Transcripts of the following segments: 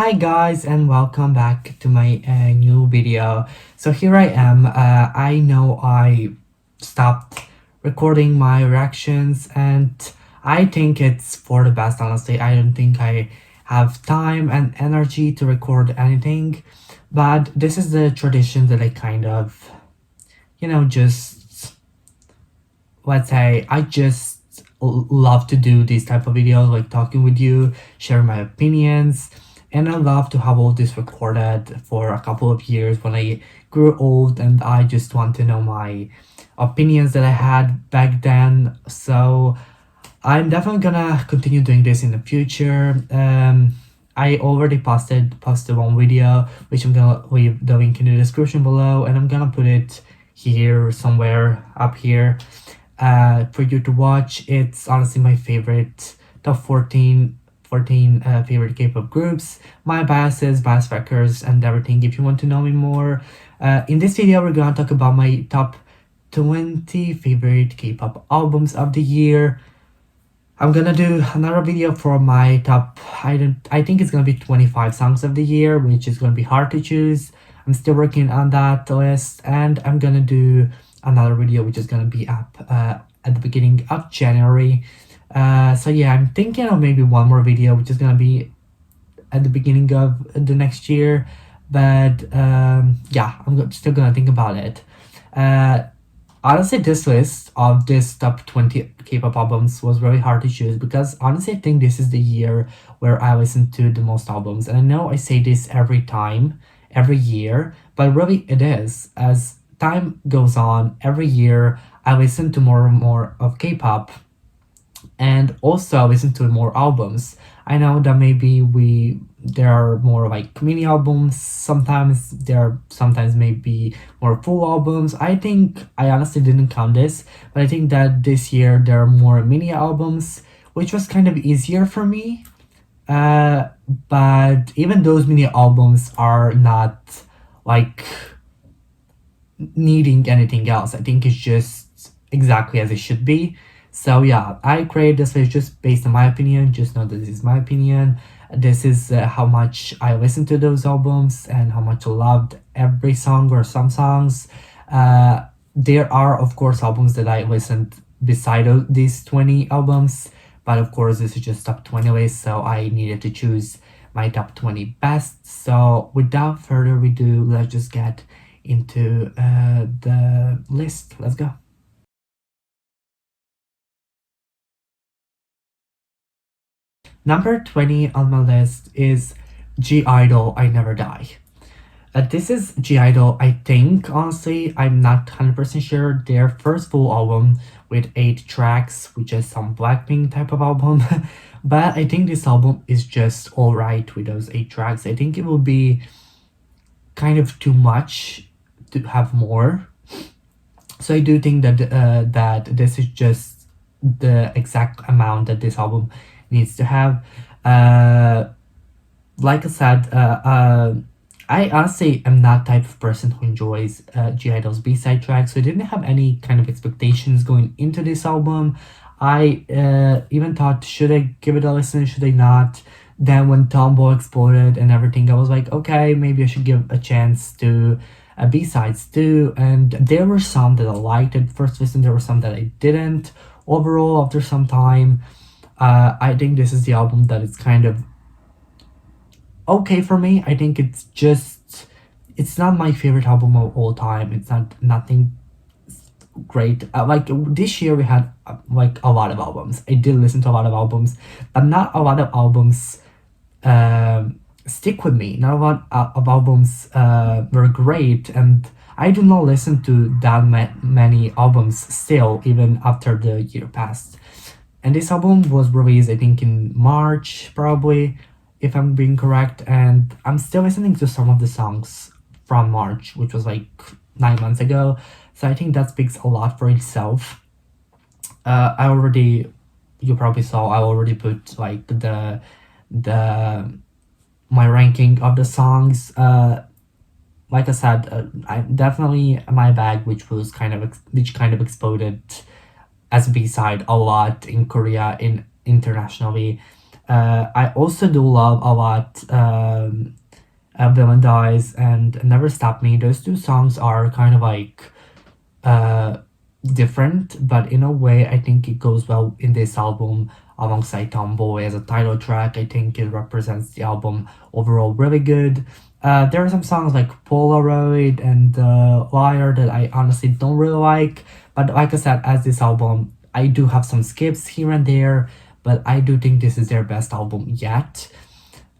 Hi guys and welcome back to my new video. So here I am. I know I stopped recording my reactions and I think it's for the best, honestly. I don't think I have time and energy to record anything, but this is the tradition that I kind of, just let's say I just love to do these type of videos, like talking with you, sharing my opinions, and I love to have all this recorded for a couple of years when I grew old and I just want to know my opinions that I had back then. So I'm definitely gonna continue doing this in the future. I already posted one video, which I'm gonna leave the link in the description below, and I'm gonna put it here somewhere up here for you to watch. It's honestly my favorite top 14 favorite K-pop groups, my biases, bias factors, and everything. If you want to know me more, in this video we're gonna talk about my top 20 favorite K-pop albums of the year. I'm gonna do another video for my top. I think it's gonna be 25 songs of the year, which is gonna be hard to choose. I'm still working on that list, and I'm gonna do another video which is gonna be up at the beginning of January. So yeah, I'm thinking of maybe one more video which is gonna be at the beginning of the next year, but yeah, still gonna think about it. Uh, Honestly, this list of this top 20 K-pop albums was very hard to choose because honestly, I think this is the year where I listen to the most albums. And I know I say this every time, every year, but really it is. As time goes on, every year I listen to more and more of K-pop and also listen to more albums. I know that maybe there are more like mini albums. Sometimes there are sometimes maybe more full albums. I think I honestly didn't count this, but I think that this year there are more mini albums, which was kind of easier for me. Uh, but even those mini albums are not like needing anything else. I think it's just exactly as it should be. So yeah, I create this list just based on my opinion. Just know that this is my opinion. This is how much I listened to those albums and how much I loved every song or some songs. There are of course albums that I listened beside these 20 albums, but of course this is just top 20 list, so I needed to choose my top 20 best. So without further ado, let's just get into the list. Let's go. Number 20 on my list is G Idol I Never Die. This is G Idol, I think, honestly, I'm not 100% sure, their first full album with 8 tracks, which is some Blackpink type of album. But I think this album is just alright with those 8 tracks. I think it will be kind of too much to have more. So I do think that this is just the exact amount that this album needs to have. Uh, like I said, I honestly am not type of person who enjoys G Idol's B-side tracks, so I didn't have any kind of expectations going into this album. I even thought, should I give it a listen, should I not? Then when Tomboy exploded and everything, I was like, okay, maybe I should give a chance to B-sides too. And there were some that I liked at first listen, there were some that I didn't. Overall, after some time, I think this is the album that is kind of okay for me. I think it's not my favorite album of all time. It's not nothing great. Like this year we had like a lot of albums. I did listen to a lot of albums, but not a lot of albums stick with me. Not a lot of albums were great, and I do not listen to that many albums still, even after the year passed. And this album was released, I think, in March, probably, if I'm being correct. And I'm still listening to some of the songs from March, which was like 9 months ago. So I think that speaks a lot for itself. You probably saw, I already put like the my ranking of the songs. Like I said, I definitely my bag, which kind of exploded as a B-side a lot in Korea, in internationally. I also do love a lot Villain Dies and Never Stop Me. Those two songs are kind of like uh, different, but in a way, I think it goes well in this album alongside Tomboy as a title track. I think it represents the album overall really good. There are some songs like Polaroid and Liar that I honestly don't really like, but like I said, as this album, I do have some skips here and there, but I do think this is their best album yet.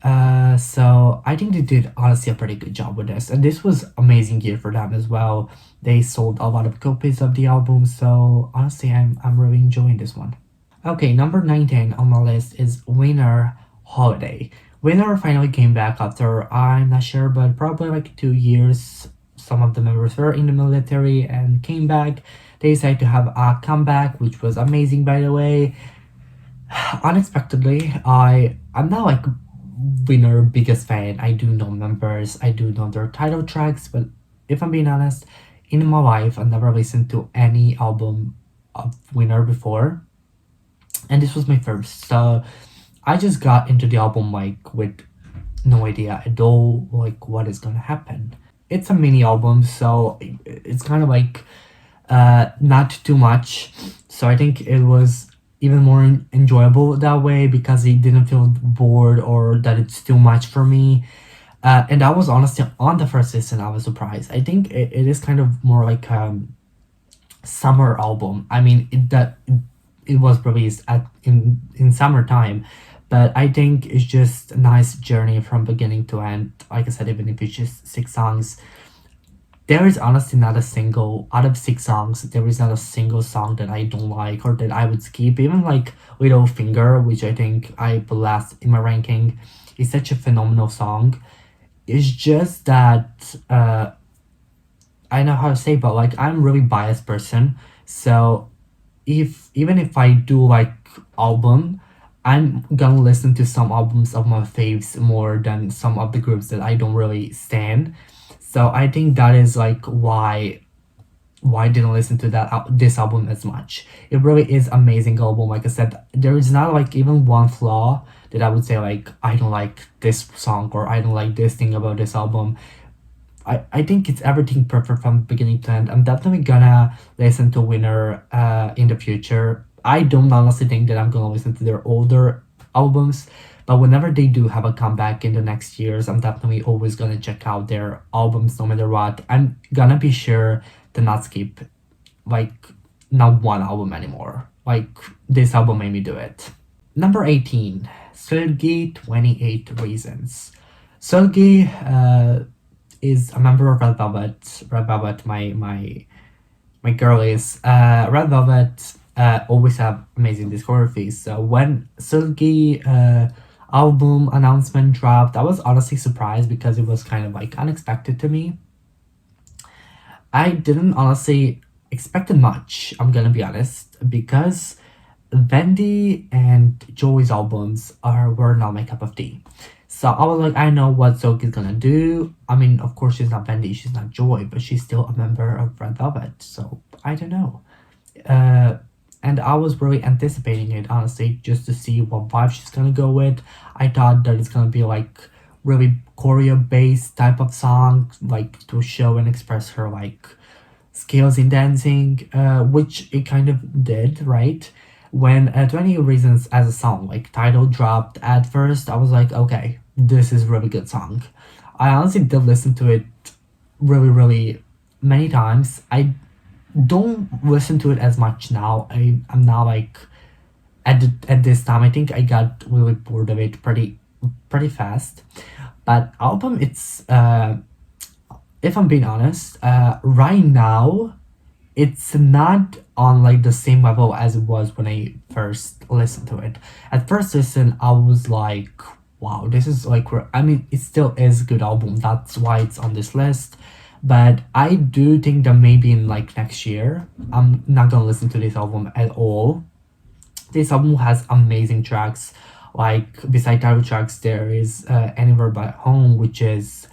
So I think they did honestly a pretty good job with this, and this was amazing year for them as well. They sold a lot of copies of the album, so honestly, I'm really enjoying this one. Okay, number 19 on my list is Winter Holiday. Winter finally came back after I'm not sure, but probably like 2 years. Some of the members were in the military and came back. They decided to have a comeback, which was amazing, by the way. Unexpectedly, I'm not like Winner biggest fan. I do know members, I do know their title tracks, but if I'm being honest, in my life I never listened to any album of Winner before, and this was my first. So I just got into the album like with no idea at all like what is gonna happen. It's a mini album, so it's kind of like not too much. So I think it was even more enjoyable that way because it didn't feel bored or that it's too much for me. And I was honestly on the first listen, I was surprised. I think it is kind of more like summer album. I mean, it was released at in summertime, but I think it's just a nice journey from beginning to end. Like I said, even if it's just 6 songs, there is honestly not a single out of 6 songs. There is not a single song that I don't like or that I would skip. Even like Little Finger, which I think I put last in my ranking, is such a phenomenal song. It's just that I know how to say, but like I'm really biased person. So if even if I do like album, I'm gonna listen to some albums of my faves more than some of the groups that I don't really stand. So I think that is like why I didn't listen to this album as much. It really is amazing album. Like I said, there is not like even one flaw that I would say like I don't like this song or I don't like this thing about this album. I think it's everything perfect from beginning to end. I'm definitely gonna listen to Winner in the future. I don't honestly think that I'm gonna listen to their older albums, but whenever they do have a comeback in the next years, I'm definitely always gonna check out their albums no matter what. I'm gonna be sure to not skip like not one album anymore. Like this album made me do it. Number 18, Sergey 28 Reasons. Sergey is a member of Red Velvet. Red Velvet, my girl is. Red Velvet always have amazing discographies. So when Silky album announcement dropped, I was honestly surprised because it was kind of like unexpected to me. I didn't honestly expect much. I'm gonna be honest because Wendy and Joey's albums were not my cup of tea. So I was like, I know what Zoe is gonna do. I mean, of course, she's not Wendy, she's not Joy, but she's still a member of Red Velvet. So I don't know. Uh, and I was really anticipating it, honestly, just to see what vibe she's gonna go with. I thought that it's gonna be like really choreo based type of song, like to show and express her like skills in dancing, which it kind of did, right? When 20 Reasons as a song, like title dropped at first, I was like, okay, this is really good song. I honestly did listen to it really, really many times. I don't listen to it as much now. I'm now like at this time. I think I got really bored of it pretty fast. But album, it's if I'm being honest, right now it's not on like the same level as it was when I first listened to it. At first listen, I was like, wow, this is like I mean, it still is a good album. That's why it's on this list. But I do think that maybe in like next year, I'm not gonna listen to this album at all. This album has amazing tracks. Like beside title tracks, there is Anywhere But Home, which is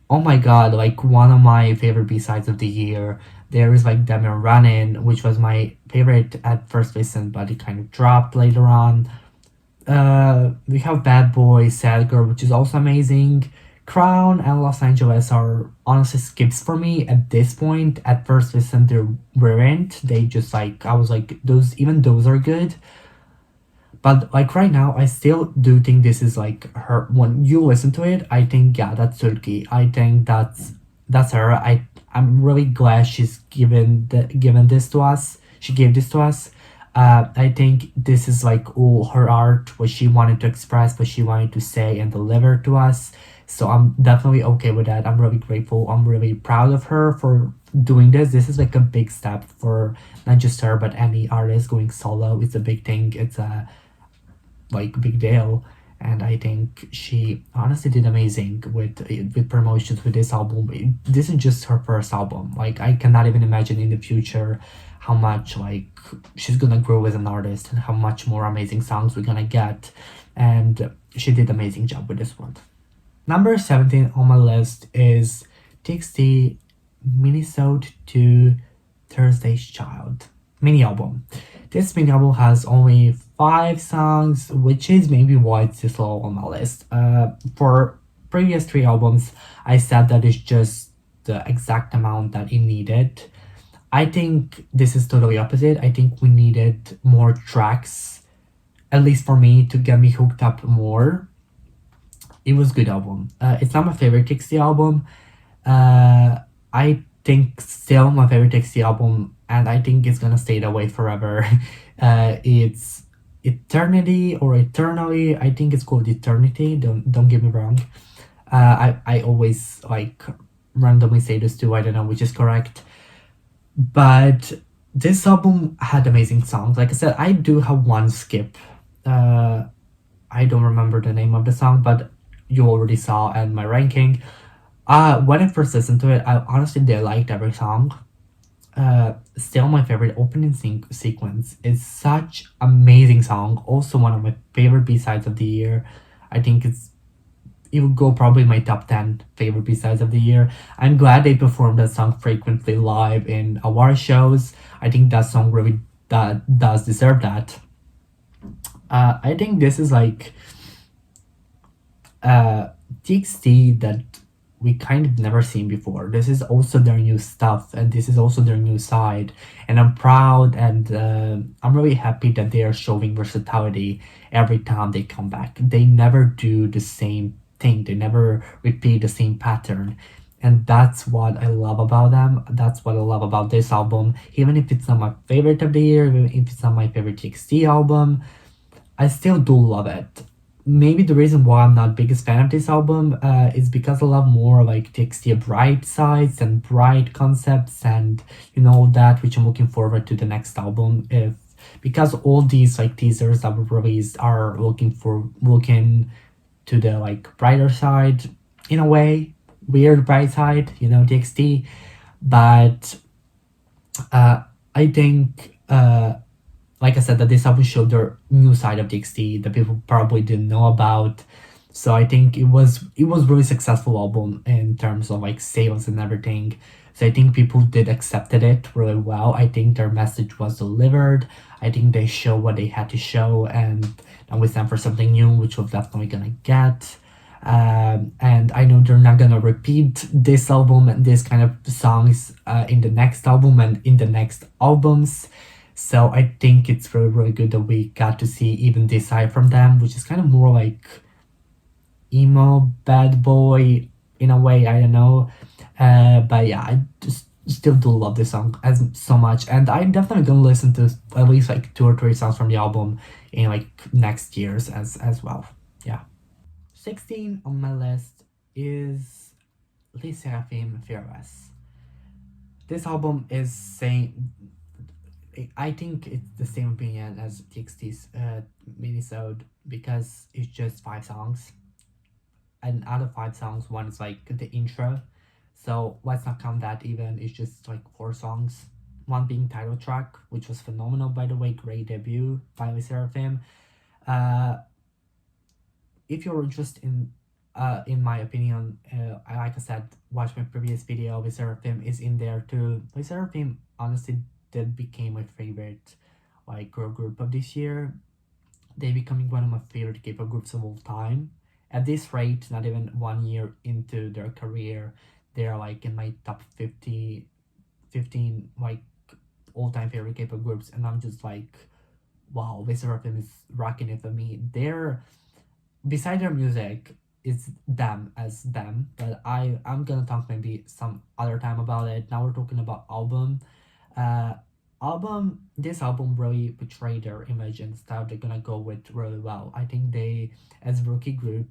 oh my god, like one of my favorite B-sides of the year. There is like Demi Running, which was my favorite at first listen, but it kind of dropped later on. We have Bad Boy, Sad Girl, which is also amazing. Crown and Los Angeles are honestly skips for me at this point. At first listen, they weren't. They just like I was like those. Even those are good. But like right now, I still do think this is like her. When you listen to it, I think yeah, that's Turkey. I think that's her. I'm really glad she's given this to us. She gave this to us. I think this is like all her art, what she wanted to express, what she wanted to say and deliver to us. So I'm definitely okay with that. I'm really grateful. I'm really proud of her for doing this. This is like a big step for not just her but any artist going solo. It's a big thing. It's a like big deal, and I think she honestly did amazing with promotions with this album. This is just her first album. Like I cannot even imagine in the future how much like she's gonna grow as an artist and how much more amazing songs we're gonna get, and she did amazing job with this one. Number 17 on my list is TXT Minnesota to Thursday's Child mini album. This mini album has only 5 songs, which is maybe why it's this low on my list. For previous 3 albums, I said that it's just the exact amount that it needed. I think this is totally opposite. I think we needed more tracks, at least for me, to get me hooked up more. It was a good album. It's not my favorite TXT album. I think still my favorite TXT album, and I think it's gonna stay that way forever. It's Eternity or Eternally. I think it's called Eternity. Don't get me wrong. I always like randomly say this too. I don't know which is correct, but this album had amazing songs. Like I said, I do have one skip. Uh, I don't remember the name of the song, but you already saw in my ranking. When I first listened to it, I honestly did liked every song. Still, my favorite opening sequence is such amazing song. Also, one of my favorite B sides of the year. I think it would go probably my top 10 favorite B sides of the year. I'm glad they performed that song frequently live in award shows. I think that song really that does deserve that. I think this is like uh, TXT that we kind of never seen before. This is also their new stuff, and this is also their new side. And I'm proud, and I'm really happy that they are showing versatility every time they come back. They never do the same thing. They never repeat the same pattern. And that's what I love about them. That's what I love about this album. Even if it's not my favorite of the year, even if it's not my favorite TXT album, I still do love it. Maybe the reason why I'm not biggest fan of this album is because I love more like TXT bright sides and bright concepts and that which I'm looking forward to the next album. If because all these like teasers that were released are looking to the like brighter side in a way, weird bright side, TXT. But I think like I said, that this album showed their new side of DXT that people probably didn't know about. So I think it was really successful album in terms of like sales and everything. So I think people did accepted it really well. I think their message was delivered. I think they show what they had to show, and now we stand for something new, which we're definitely gonna get. And I know they're not gonna repeat this album and this kind of songs in the next album and in the next albums. So I think it's really, really good that we got to see even this side from them, which is kind of more like emo, bad boy in a way. I don't know, but yeah, I just still do love this song as so much, and I'm definitely gonna listen to at least like 2 or 3 songs from the album in like next years as well. Yeah. 16 on my list is Lee Seraphim Fearless. This album is saying I think it's the same opinion as TXT's minisode because it's just 5 songs. And out of 5 songs, one is like the intro. So let's not count that even. It's just like 4 songs. One being title track, which was phenomenal by the way, great debut by Lee Seraphim. Uh, if you're interested in my opinion, like I said, watch my previous video. Lee Seraphim is in there too. Lee Seraphim honestly did became my favorite like girl group of this year. They're becoming one of my favorite K-pop groups of all time. At this rate, not even 1 year into their career, they're like in my top 50, 15 like all-time favorite K-pop groups, and I'm just like, wow, this Seraphim is rocking it for me. They're beside their music, it's them as them, but I'm gonna talk maybe some other time about it. Now we're talking about album. uh this album really portrayed their image and style they're gonna go with really well. I think they, as a rookie group,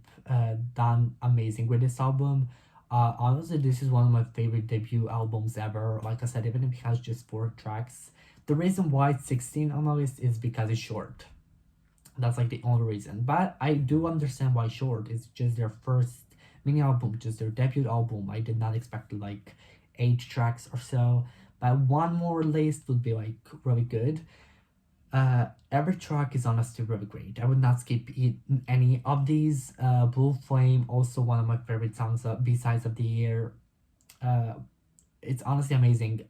done amazing with this album. Honestly, this is one of my favorite debut albums ever. Like I said, even if it has just 4 tracks, the reason why it's 16 on my list is because it's short. That's like the only reason. But I do understand why short. It's just their first mini album, just their debut album. I did not expect like 8 tracks or so. But one more list would be like really good. Every track is honestly really great. I would not skip any of these. Blue Flame, also one of my favorite songs besides of the year. Uh, it's honestly amazing.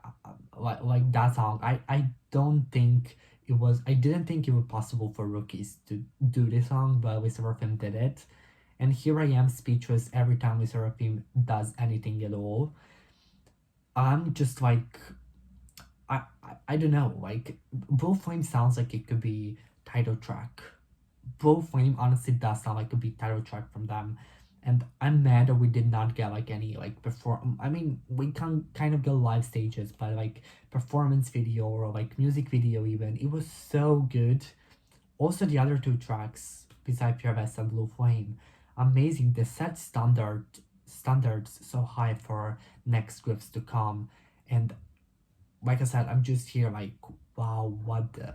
Like that song, I don't think it was, I didn't think it was possible for rookies to do this song, but with Seraphim did it. And here I am speechless every time with Seraphim does anything at all. I'm just like, I don't know, like Blue Flame sounds like it could be title track. Blue Flame honestly does sound like it could be title track from them. And I'm mad that we did not get like any like perform. I mean, we can kind of go live stages, but like performance video or like music video even, it was so good. Also, the other 2 tracks beside Pure Vest and Blue Flame, amazing. They set standards so high for next groups to come, and like I said, I'm just here like, wow, what the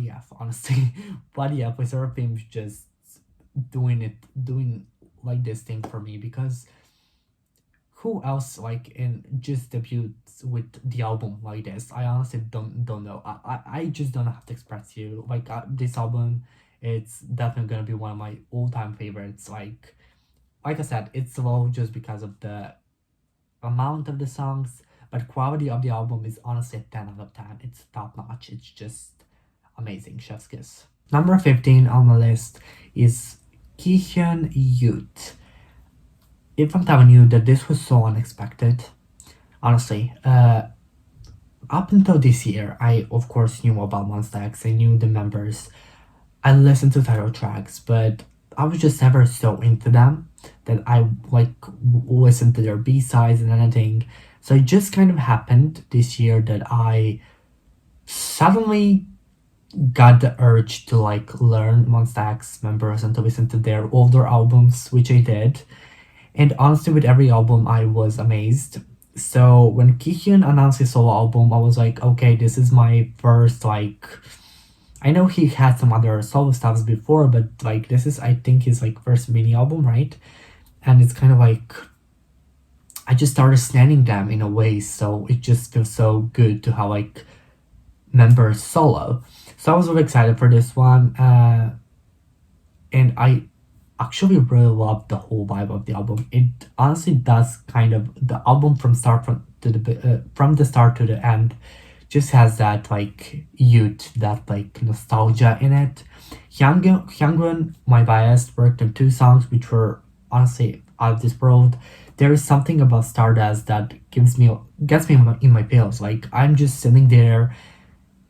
f, honestly, what the f, with Seraphim just doing like this thing for me, because who else like in just debuts with the album like this? I honestly don't know. I just don't have to express to you like, this album. It's definitely gonna be one of my all-time favorites. Like I said, it's slow just because of the amount of the songs, but quality of the album is honestly a 10 out of 10. It's top notch. It's just amazing. Chef's kiss. Number 15 on the list is Kihyun Youth. If I'm telling you that this was so unexpected, honestly, up until this year, I of course knew about Monsta X. I knew the members. I listened to title tracks, but I was just never so into them that I like listened to their B sides and anything. So it just kind of happened this year that I suddenly got the urge to like learn Monsta X members and to listen to their older albums, which I did. And honestly, with every album, I was amazed. So when Kihyun announced his solo album, I was like, okay, this is my first like. I know he had some other solo stuffs before, but like this is, I think, his like first mini album, right? And it's kind of like I just started standing them in a way, so it just feels so good to have like members solo. So I was really excited for this one, and I actually really love the whole vibe of the album. It honestly does kind of the album from the start to the end just has that like youth, that like nostalgia in it. Hyungun, my bias, worked on 2 songs which were honestly out of this world. There is something about Stardust that gets me in my feels. Like I'm just sitting there,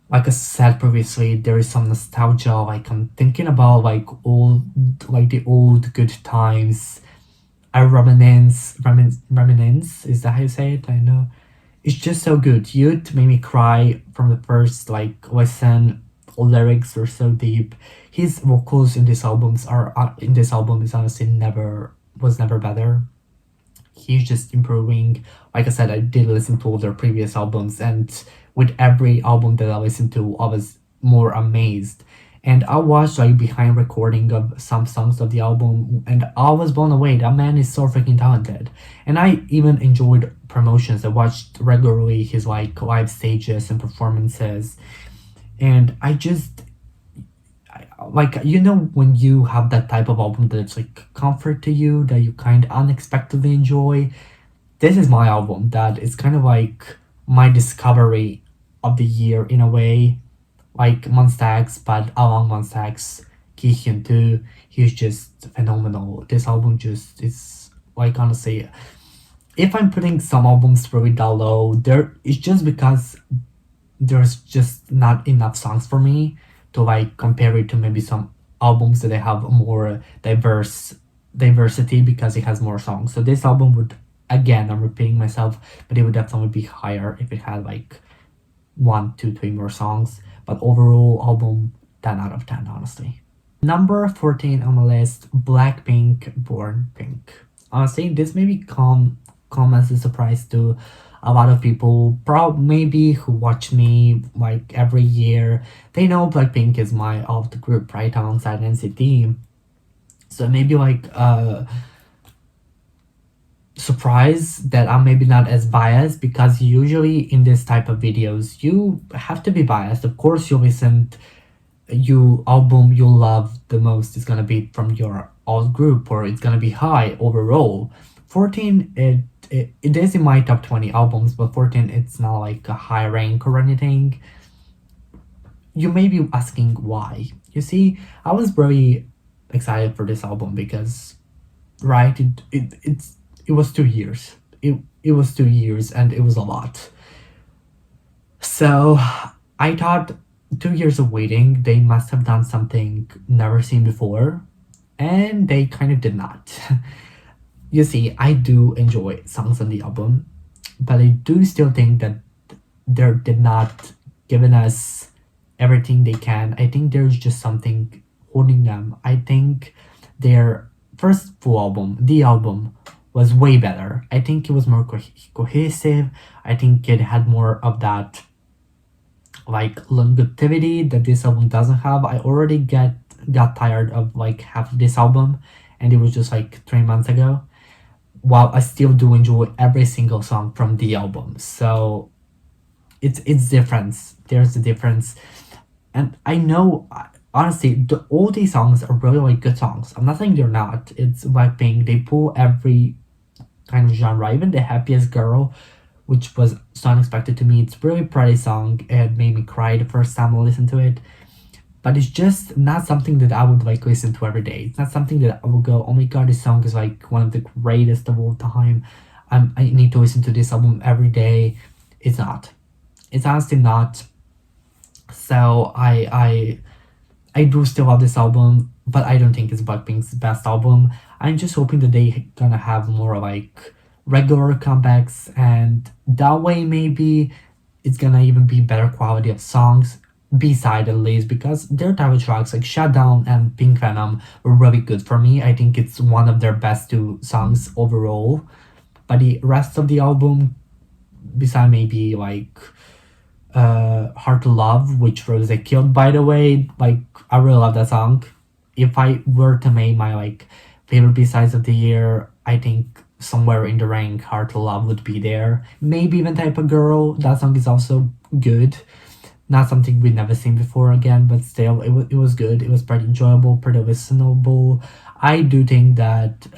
like I said previously, there is some nostalgia. Like I'm thinking about like the old good times. I reminisce. Is that how you say it? I know. It's just so good. Youth made me cry from the first like listen. Lyrics were so deep. His vocals in this album is honestly never better. He's just improving. Like I said, I did listen to all their previous albums, and with every album that I listened to, I was more amazed. And I watched like behind recording of some songs of the album, and I was blown away. That man is so freaking talented. And I even enjoyed promotions. I watched regularly his like live stages and performances, and I just like, when you have that type of album that's like comfort to you, that you kind of unexpectedly enjoy. This is my album that is kind of like my discovery of the year in a way, like Monsta X, but along Monsta X. Kihyun too. He's just phenomenal. This album just is like, honestly, if I'm putting some albums really down low, there it's just because there's just not enough songs for me to like compare it to maybe some albums that they have more diversity because it has more songs. So this album would, again, I'm repeating myself, but it would definitely be higher if it had like one, two, three more songs. But overall album 10 out of 10, honestly. Number 14 on the list, Blackpink Born Pink. Honestly, this maybe come as a surprise to a lot of people, probably maybe who watch me like every year. They know Blackpink is my of the group, right, alongside NCT. So maybe like surprised that I'm maybe not as biased, because usually in this type of videos you have to be biased. Of course, you listen, you album you love the most is gonna be from your alt group, or it's gonna be high overall. 14, it is in my top 20 albums, but 14, it's not like a high rank or anything. You may be asking why. You see, I was very excited for this album because, right, it was 2 years. It was 2 years and it was a lot. So I thought 2 years of waiting, they must have done something never seen before, and they kind of did not. You see, I do enjoy songs on the album, but I do still think that they did not given us everything they can. I think there's just something holding them. I think their first full album, the album, was way better. I think it was more cohesive. I think it had more of that like longevity that this album doesn't have. I already got tired of like half of this album, and it was just like 3 months ago. While I still do enjoy every single song from the album, so it's different. There's a difference, and I know honestly, all these songs are really like good songs. I'm not saying they're not. It's like being they pull every kind of genre, even the happiest girl, which was so unexpected to me. It's a really pretty song. It made me cry the first time I listened to it. But it's just not something that I would like listen to every day. It's not something that I will go, oh my god, this song is like one of the greatest of all time. I need to listen to this album every day. It's not. It's honestly not. So I do still love this album, but I don't think it's Blackpink's best album. I'm just hoping that they gonna have more like regular comebacks, and that way maybe it's gonna even be better quality of songs. B-side at least, because their title tracks like Shutdown and Pink Venom were really good for me. I think it's one of their best two songs overall. But the rest of the album, beside maybe like Hard to Love, which Rose killed, by the way. Like, I really love that song. If I were to make my like favorite B-sides of the year, I think somewhere in the rank Hard to Love would be there. Maybe even Type of Girl. That song is also good. Not something we've never seen before again, but still, it was good. It was pretty enjoyable, pretty listenable. I do think that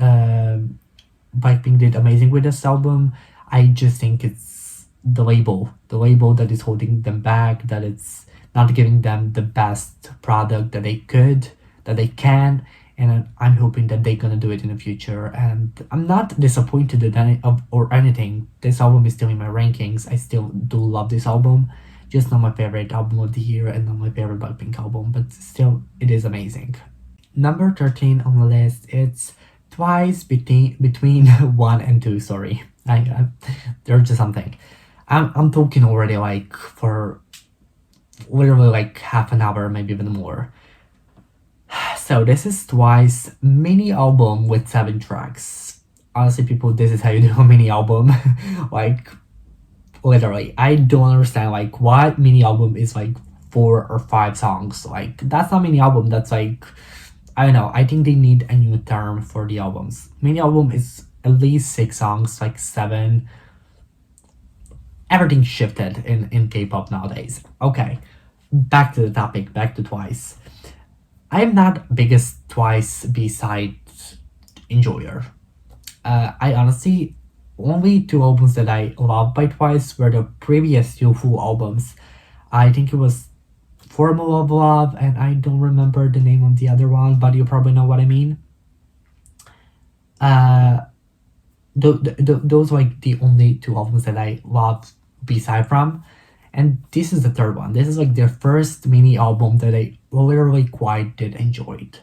Blackpink did amazing with this album. I just think it's the label that is holding them back, that it's not giving them the best product that they could, that they can, and I'm hoping that they're gonna do it in the future. And I'm not disappointed in or anything. This album is still in my rankings. I still do love this album. Just not my favorite album of the year and not my favorite Blackpink album, but still, it is amazing. Number 13 on the list, it's Twice between 1 and 2. Sorry, there's just something. I'm talking already like for literally like half an hour, maybe even more. So this is Twice mini album with 7 tracks. Honestly, people, this is how you do a mini album. Like, literally, I don't understand like what mini album is like 4 or 5 songs. Like, that's not mini album. That's like, I don't know. I think they need a new term for the albums. Mini album is at least 6 songs, like 7. Everything shifted in K-pop nowadays. Okay, back to the topic. Back to Twice. I am not biggest Twice B-side enjoyer. I honestly, only 2 albums that I love by Twice were the previous 2 full albums. I think it was Formula of Love, and I don't remember the name of the other one, but you probably know what I mean. Uh, those are like the only two albums that I love beside from. And this is the third one. This is like their first mini album that I literally quite did enjoyed.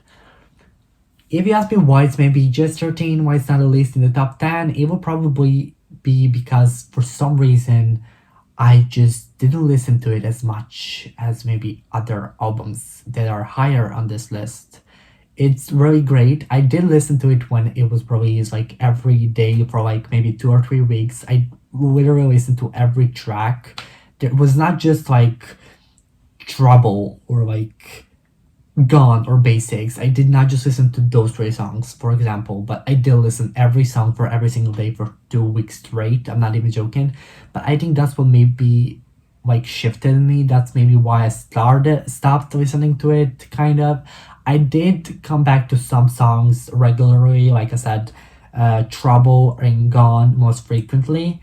If you ask me why it's maybe just 13, why it's not at least in the top 10, it will probably be because for some reason I just didn't listen to it as much as maybe other albums that are higher on this list. It's really great. I did listen to it when it was released like every day for like maybe 2 or 3 weeks. I literally listened to every track. There was not just like Trouble or like Gone or Basics. I did not just listen to those three songs, for example, but I did listen every song for every single day for 2 weeks straight. I'm not even joking. But I think that's what maybe like shifted in me. That's maybe why I stopped listening to it kind of. I did come back to some songs regularly, like I said, Trouble and Gone most frequently,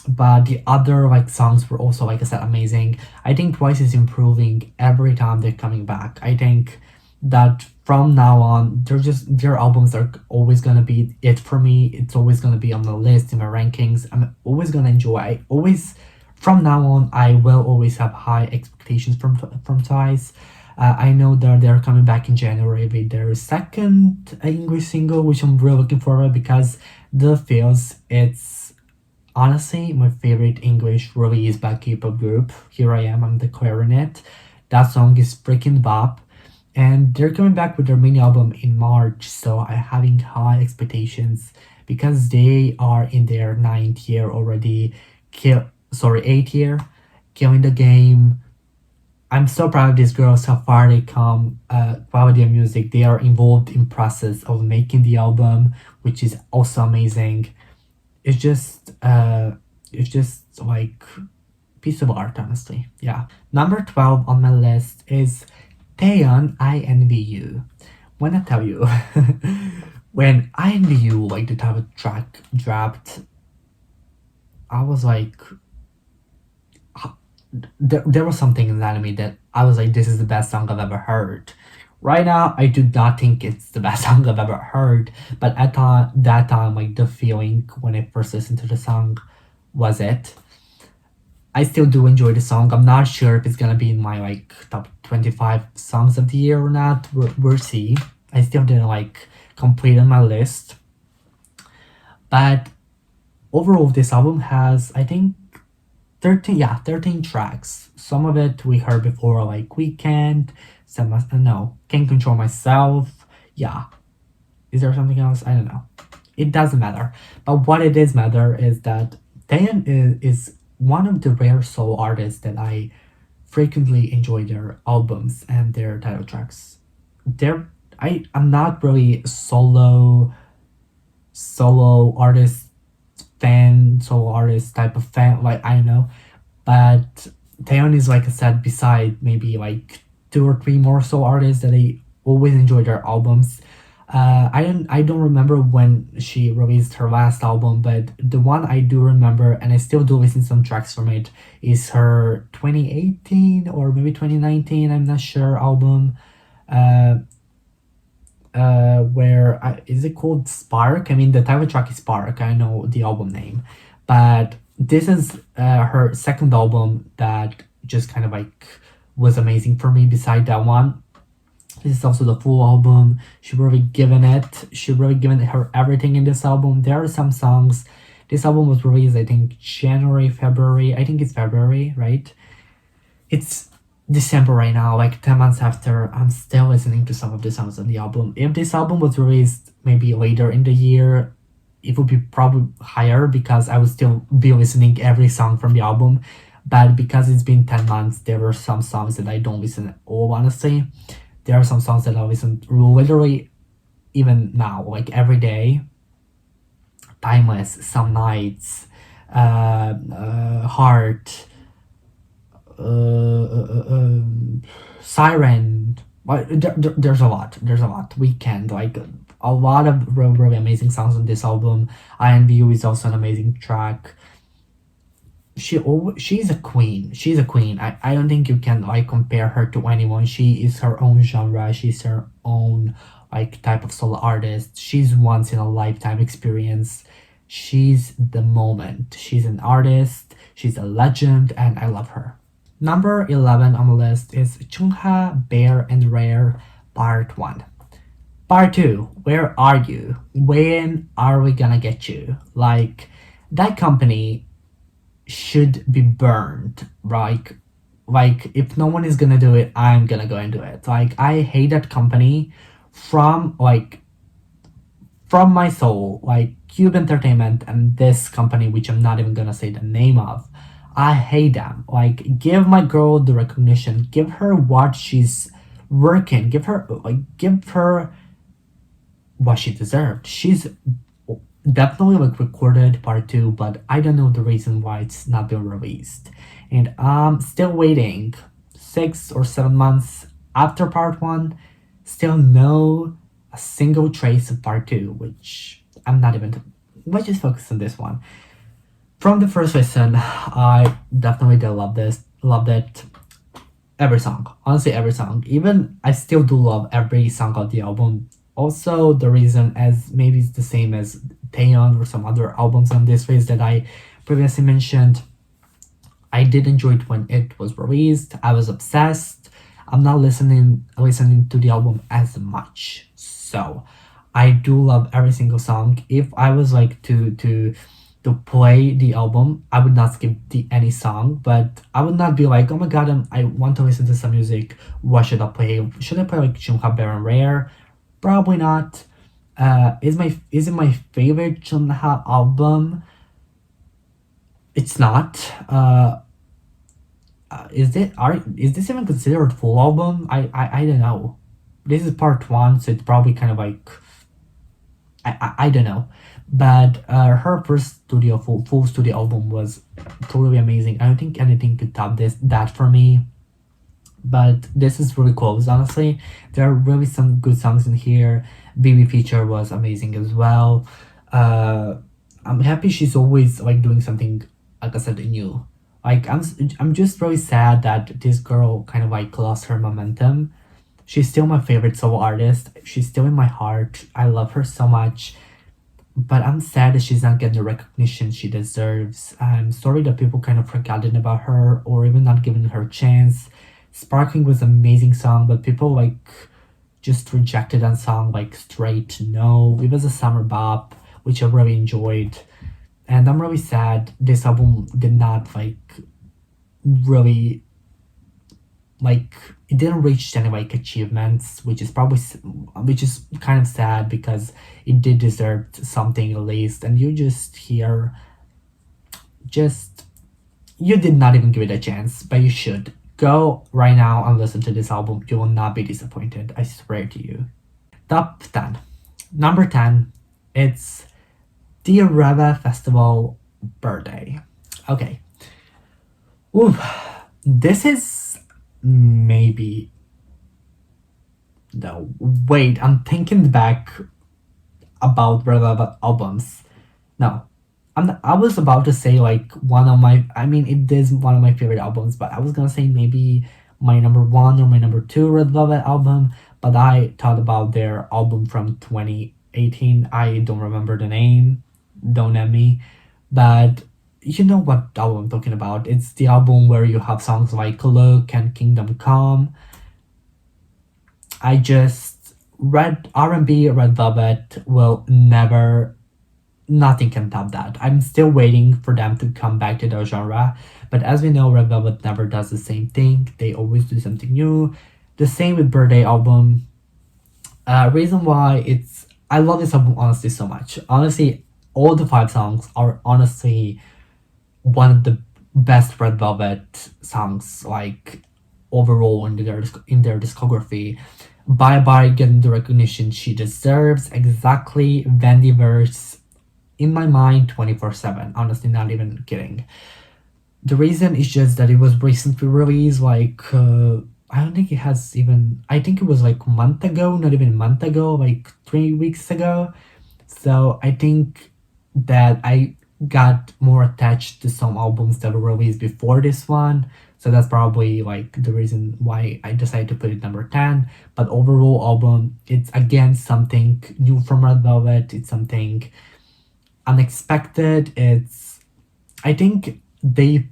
but the other like songs were also, like I said, amazing. I think Twice is improving every time they're coming back. I think that from now on they're just their albums are always gonna be it for me. It's always gonna be on the list in my rankings. I'm always gonna enjoy. I always From now on I will always have high expectations from Twice. I know that they're coming back in January with their second English single, which I'm really looking forward because the feels it's honestly my favorite English release by K-pop group. Here I am, I'm declaring it. That song is freaking bop. And they're coming back with their mini album in March, so I'm having high expectations because they are in their ninth year already. Eighth year, killing the game. I'm so proud of these girls, how far they come. Quality of music, they are involved in process of making the album, which is also amazing. It's just like piece of art, honestly. Yeah. Number 12 on my list is Taeyeon I Envy You. When I tell you, when I Envy You, like the title track dropped, I was like, there was something inside of me that I was like, this is the best song I've ever heard. Right now, I do not think it's the best song I've ever heard, but at that time, like the feeling when I first listened to the song was it. I still do enjoy the song. I'm not sure if it's gonna be in my like top 25 songs of the year or not. We'll see. I still didn't like complete on my list, but overall, this album has I think 13 tracks. Some of it we heard before, like Weekend. Some no, Can't Control Myself. Yeah, is there something else? I don't know. It doesn't matter. But what it does matter is that Taeyeon is one of the rare solo artists that I frequently enjoy their albums and their title tracks. I'm not really solo artist solo artist type of fan. Like I don't know, but Taeyeon is, like I said, beside maybe like two or three more solo artists that I always enjoy their albums. I don't remember when she released her last album, but the one I do remember, and I still do listen to some tracks from it, is her 2018 or maybe 2019. I'm not sure album. Uh, where is it called Spark? I mean, the title track is Spark. I know the album name, but this is her second album that just kind of like was amazing for me. Beside that one, this is also the full album. She really given it. She really given her everything in this album. There are some songs. This album was released, I think, January, February. I think it's February, right? It's December right now, like 10 months after. I'm still listening to some of the songs on the album. If this album was released maybe later in the year, it would be probably higher because I would still be listening every song from the album. But because it's been 10 months, there were some songs that I don't listen at all, honestly. There are some songs that I listen to literally even now, like every day. Timeless, Some Nights, Heart, Siren. Well, there's a lot. There's a lot. Weekend, like a lot of really, really amazing songs on this album. I Envy You is also an amazing track. she's a queen. She's a queen. I don't think you can like compare her to anyone. She is her own genre. She's her own like type of solo artist. She's once in a lifetime experience. She's the moment. She's an artist. She's a legend, and I love her. Number 11 on the list is Chungha, Bear and Rare Part 1. Part 2, where are you? When are we gonna get you? Like, that company should be burned. Like if no one is gonna do it, I'm gonna go and do it. Like I hate that company from from my soul. Like Cube Entertainment and this company, which I'm not even gonna say the name of. I hate them. Like give my girl the recognition. Give her what she's working. Give her what she deserved. She's definitely like recorded part two, but I don't know the reason why it's not been released. And I'm still waiting 6 or 7 months after part one, still no a single trace of part two, which I'm not even. Let's just focus on this one. From the first listen, I definitely did love this, loved it. Every song, honestly, every song. Even I still do love every song of the album. Also, the reason, as maybe it's the same as Taeyeon or some other albums on this list that I previously mentioned, I did enjoy it when it was released. I was obsessed. I'm not listening to the album as much. So I do love every single song. If I was like to play the album, I would not skip any song, but I would not be like, oh my god, I want to listen to some music. What should I play? Should I play like Junha Baron Rare? Probably not. Is it my favorite Junha album? It's not. Is this even considered full album? I don't know. This is part one, so it's probably kind of like I don't know. But her first full studio album was totally amazing. I don't think anything could top that for me. But this is really close, honestly. There are really some good songs in here. BB feature was amazing as well. Uh, I'm happy she's always like doing something, like I said, new. Like I'm just really sad that this girl kind of like lost her momentum. She's still my favorite solo artist. She's still in my heart. I love her so much, but I'm sad that she's not getting the recognition she deserves. I'm sorry that people kind of forgotten about her or even not giving her a chance. Sparkling was an amazing song, but people like just rejected that song like straight no. It was a summer bop, which I really enjoyed. And I'm really sad this album did not really like it didn't reach any like achievements, which is kind of sad because it did deserve something at least. And you just hear just you did not even give it a chance, but you should go right now and listen to this album. You will not be disappointed, I swear to you. Top 10. Number 10, it's the Reva Festival Birthday. Okay. Ooh, this is maybe. No, wait, I'm thinking back about Reva albums. No, I was about to say like one of my. I mean, it is one of my favorite albums, but I was gonna say maybe my number one or my number two Red Velvet album. But I thought about their album from 2018. I don't remember the name. Don't at me, but you know what album I'm talking about. It's the album where you have songs like Look and Kingdom Come. I just Red R&B Red Velvet will never nothing can top that. I'm still waiting for them to come back to their genre, but as we know, Red Velvet never does the same thing. They always do something new. The same with Birthday album. Reason why it's I love this album honestly so much. Honestly, all the 5 songs are honestly one of the best Red Velvet songs like overall in their discography. Bye Bye getting the recognition she deserves. Exactly, Vendiverse in my mind 24/7. Honestly, not even kidding. The reason is just that it was recently released. I don't think it has even. I think it was like a month ago, not even a month ago, like 3 weeks ago. So I think that got more attached to some albums that were released before this one. So that's probably like the reason why I decided to put it number 10. But overall album, it's again something new from Red Velvet. It's something unexpected. It's I think they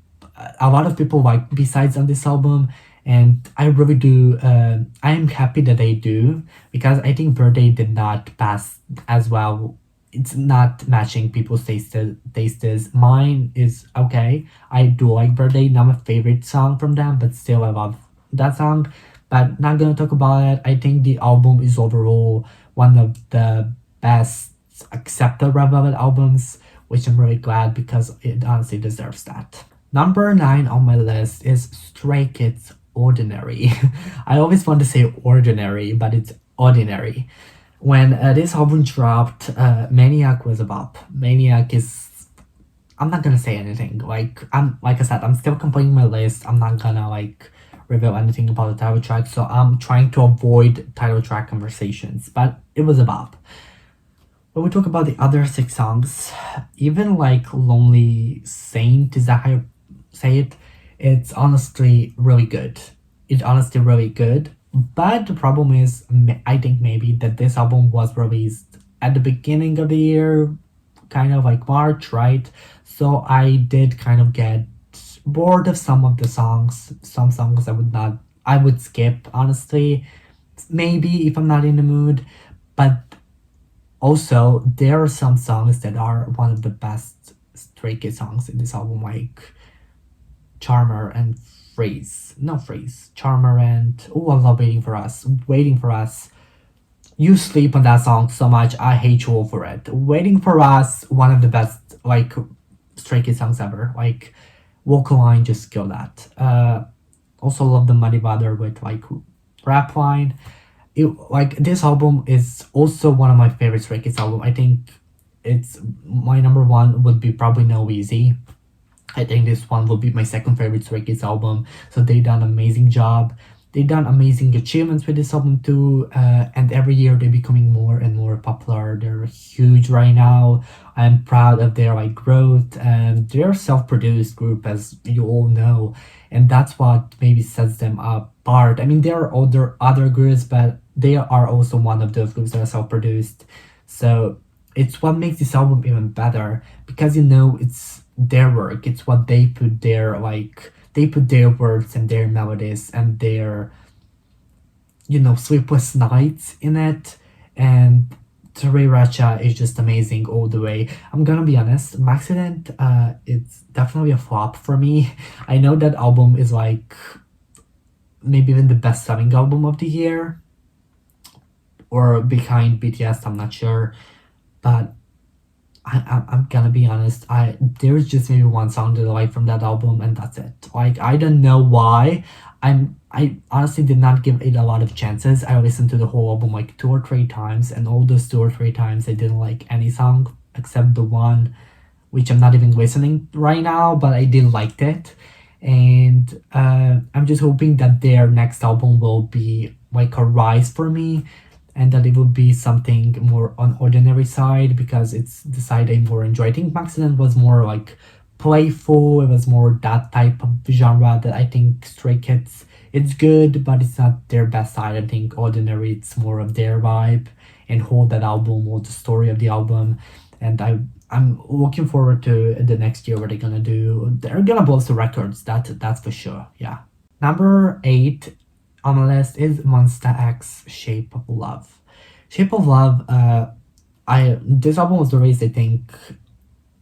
a lot of people like besides on this album, and I really do. I am happy that they do because I think Birthday did not pass as well. It's not matching people's tastes. Mine is okay. I do like Birthday, not my favorite song from them, but still I love that song. But not gonna talk about it. I think the album is overall one of the best accepted Red Velvet albums, which I'm really glad because it honestly deserves that. Number 9 on my list is Stray Kids Ordinary. I always want to say ordinary, but it's ordinary. When this album dropped, Maniac was a bop. Maniac is. I'm not gonna say anything. Like I said, I'm still completing my list. I'm not gonna like reveal anything about the title track, so I'm trying to avoid title track conversations. But it was a bop. When we talk about the other 6 songs, even like Lonely Saint, is that how you say it? It's honestly really good. It's honestly really good. But the problem is, I think maybe that this album was released at the beginning of the year, kind of like March, right? So I did kind of get bored of some of the songs. Some songs I would skip, honestly. Maybe if I'm not in the mood. But also, there are some songs that are one of the best Stray Kids songs in this album, like Charmer and Freeze. No, Freeze. Charmer and. Oh, I love Waiting for Us. Waiting for Us. You sleep on that song so much, I hate you all for it. Waiting for Us, one of the best, like, Stray Kids songs ever. Like, vocal line, just kill that. Also love the Muddy Butter with, like, rap line. Like this album is also one of my favorite Stray Kids album. I think it's my number one would be probably No Easy. I think this one will be my second favorite Stray Kids album. So they done amazing job. They done amazing achievements with this album too. And every year they're becoming more and more popular. They're huge right now. I'm proud of their like growth. And they're a self-produced group, as you all know, and that's what maybe sets them apart. I mean, there are other groups, but they are also one of those groups that are self-produced. So it's what makes this album even better because it's their work. It's what they put their words and their melodies and their sleepless nights in it. And Racha is just amazing all the way. I'm gonna be honest, Maxident, it's definitely a flop for me. I know that album is like maybe even the best selling album of the year, or behind BTS, I'm not sure. But I'm gonna be honest. There's just maybe one song that I like from that album, and that's it. Like I don't know why. I honestly did not give it a lot of chances. I listened to the whole album like 2 or 3 times, and all those 2 or 3 times I didn't like any song except the one which I'm not even listening right now, but I did liked it. And I'm just hoping that their next album will be like a rise for me, and that it will be something more on ordinary side because it's the side I more enjoy. I think Maxident was more like playful. It was more that type of genre that I think Stray Kids. It's good, but it's not their best side. I think Ordinary it's more of their vibe and hold that album or the story of the album. And I'm looking forward to the next year what they're gonna do. They're gonna blow the records. That's for sure. Yeah. Number 8 on the list is Monster X Shape of Love. Shape of Love, I this album was released I think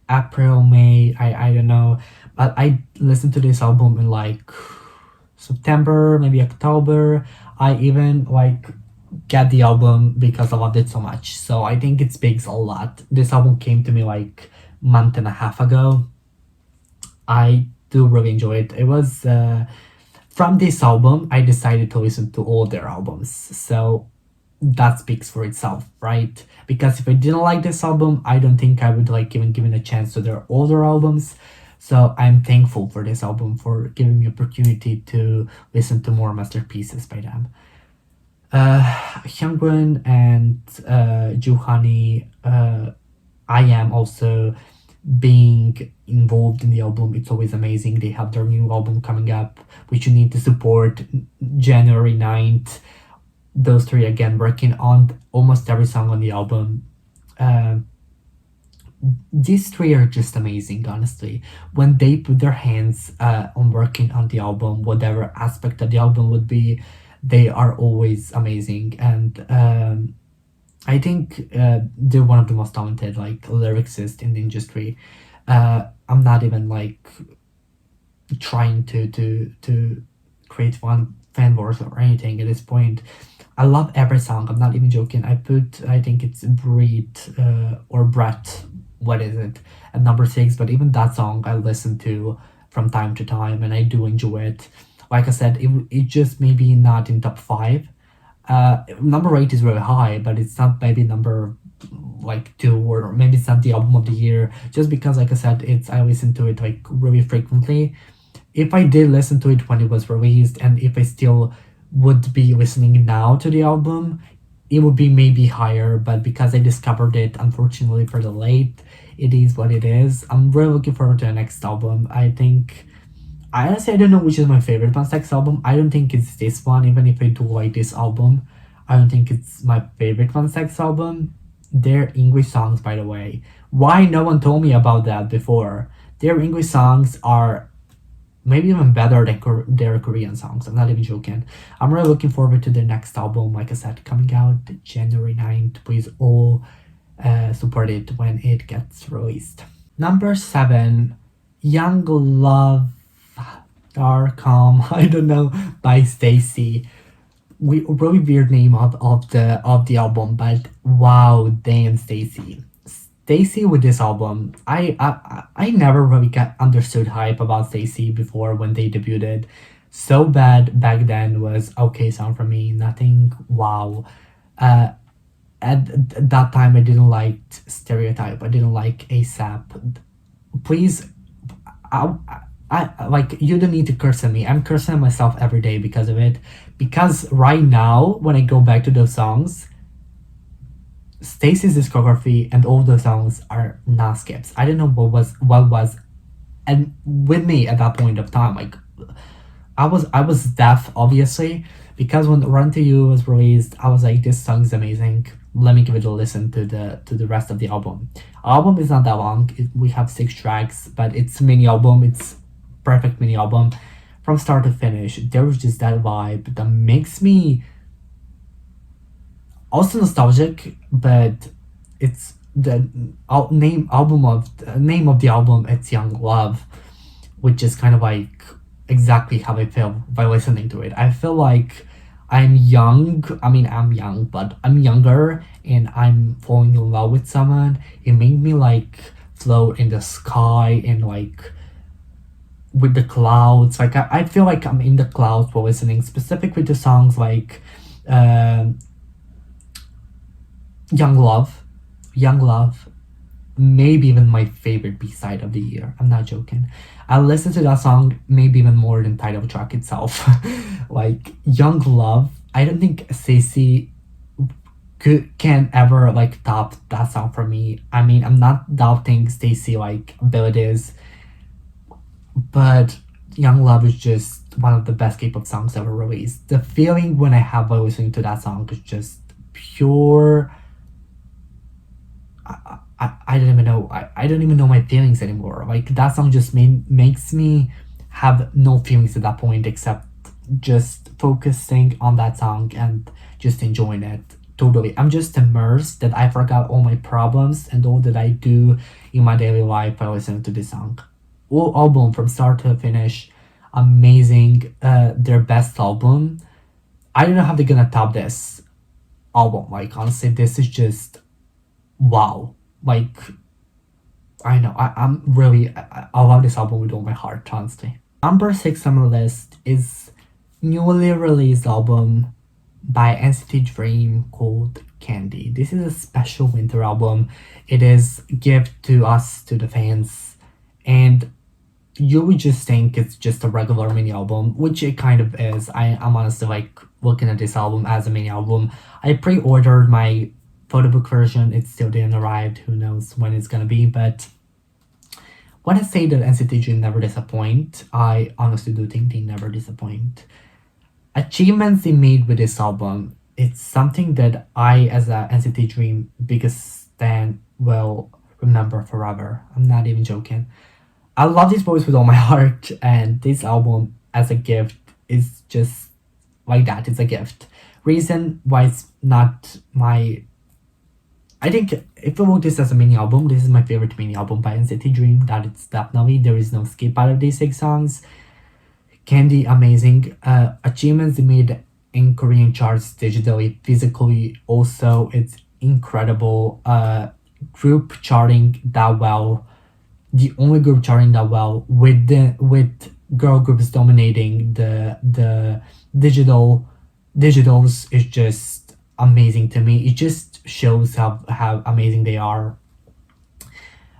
April, May, I don't know. But I listened to this album in like September, maybe October. I even like get the album because I loved it so much. So I think it speaks a lot. This album came to me like month and a half ago. I do really enjoy it. It was from this album, I decided to listen to all their albums. So that speaks for itself, right? Because if I didn't like this album, I don't think I would like even give it a chance to their older albums. So I'm thankful for this album for giving me opportunity to listen to more masterpieces by them. Hyungwon and Juhani, I am also being involved in the album. It's always amazing. They have their new album coming up, which you need to support January 9th. Those three again working on almost every song on the album. Um, these three are just amazing, honestly. When they put their hands on working on the album, whatever aspect of the album would be, they are always amazing. And I think they're one of the most talented like lyricists in the industry. I'm not even like trying to create one fan wars or anything at this point. I love every song. I'm not even joking. I think it's Breed or Brett. What is it? At number six. But even that song I listen to from time to time, and I do enjoy it. Like I said, it just maybe not in top five. Number eight is very high, but it's not maybe number like two, or maybe it's not the album of the year. Just because, like I said, it's I listen to it like really frequently. If I did listen to it when it was released, and if I still would be listening now to the album, it would be maybe higher. But because I discovered it, unfortunately, for the late, it is what it is. I'm really looking forward to the next album. I honestly I don't know which is my favorite One Sex album. I don't think it's this one, even if I do like this album. I don't think it's my favorite One Sex album. Their English songs, by the way. Why no one told me about that before? Their English songs are maybe even better than their Korean songs. I'm not even joking. I'm really looking forward to the next album. Like I said, coming out January 9th. Please all support it when it gets released. Number seven, Young Love are Calm. I don't know, by Stacy. Really weird name of the album, but wow, damn Stacy. Stacy with this album, I never really got understood hype about Stacy before when they debuted. So bad back then was okay sound for me. Nothing wow. Uh, at that time I didn't like Stereotype. I didn't like ASAP. Please, I, like you don't need to curse at me. I'm cursing at myself every day because of it. Because right now, when I go back to those songs, Stacy's discography and all those songs are not skips. I don't know what was, and with me at that point of time, like I was deaf obviously because when Run to You was released, I was like, this song's amazing. Let me give it a listen to the rest of the album. Album is not that long. We have six tracks, but it's a mini album. It's perfect mini album from start to finish. There was just that vibe that makes me also nostalgic, but it's the name of the album. It's Young Love, which is kind of like exactly how I feel by listening to it. I feel like I'm young. I mean, I'm young, but I'm younger and I'm falling in love with someone. It made me like float in the sky and like with the clouds. Like, I feel like I'm in the clouds while listening, specifically to songs like uh, Young Love. Young Love, maybe even my favorite B-side of the year. I'm not joking. I listen to that song maybe even more than title track itself. Like Young Love, I don't think Stacey can ever like top that song for me. I mean, I'm not doubting Stacey like abilities, but Young Love is just one of the best K-pop songs ever released. The feeling when I have while listening to that song is just pure. I don't even know. I don't even know my feelings anymore. Like that song just makes me have no feelings at that point except just focusing on that song and just enjoying it totally. I'm just immersed that I forgot all my problems and all that I do in my daily life by listening to this song. Whole album from start to finish, amazing. Their best album. I don't know how they're gonna top this album. Like honestly, this is just wow. Like I know I'm really I love this album with all my heart, honestly. Number six on the list is newly released album by NCT Dream called Candy. This is a special winter album. It is gift to us, to the fans, and you would just think it's just a regular mini album, which it kind of is. I'm honestly like looking at this album as a mini album. I pre-ordered my photobook version. It still didn't arrive. Who knows when it's gonna be, but when I say that NCT Dream never disappoint, I honestly do think they never disappoint. Achievements they made with this album, it's something that I, as a NCT Dream biggest fan, will remember forever. I'm not even joking. I love these boys with all my heart, and this album as a gift is just like that. It's a gift. Reason why it's not my. I think if we look this as a mini album, this is my favorite mini album by NCT Dream. That it's definitely there is no skip out of these 6 songs. Candy amazing. Achievements they made in Korean charts digitally, physically. Also, it's incredible. Group charting that well, the only group charting that well with girl groups dominating the digital digitals is just amazing to me. It just shows how amazing they are.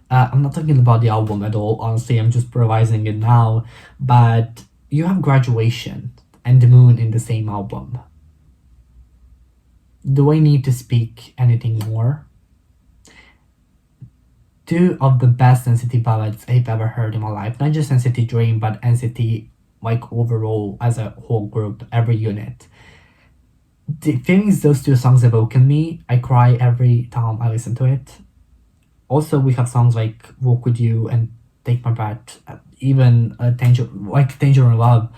I'm not talking about the album at all. Honestly, I'm just revising it now. But you have Graduation and The Moon in the same album. Do I need to speak anything more? Two of the best NCT ballads I've ever heard in my life. Not just NCT Dream, but NCT like overall as a whole group, every unit. The feelings those two songs evoke in me, I cry every time I listen to it. Also, we have songs like Walk With You and Take My Breath, even Danger and Love,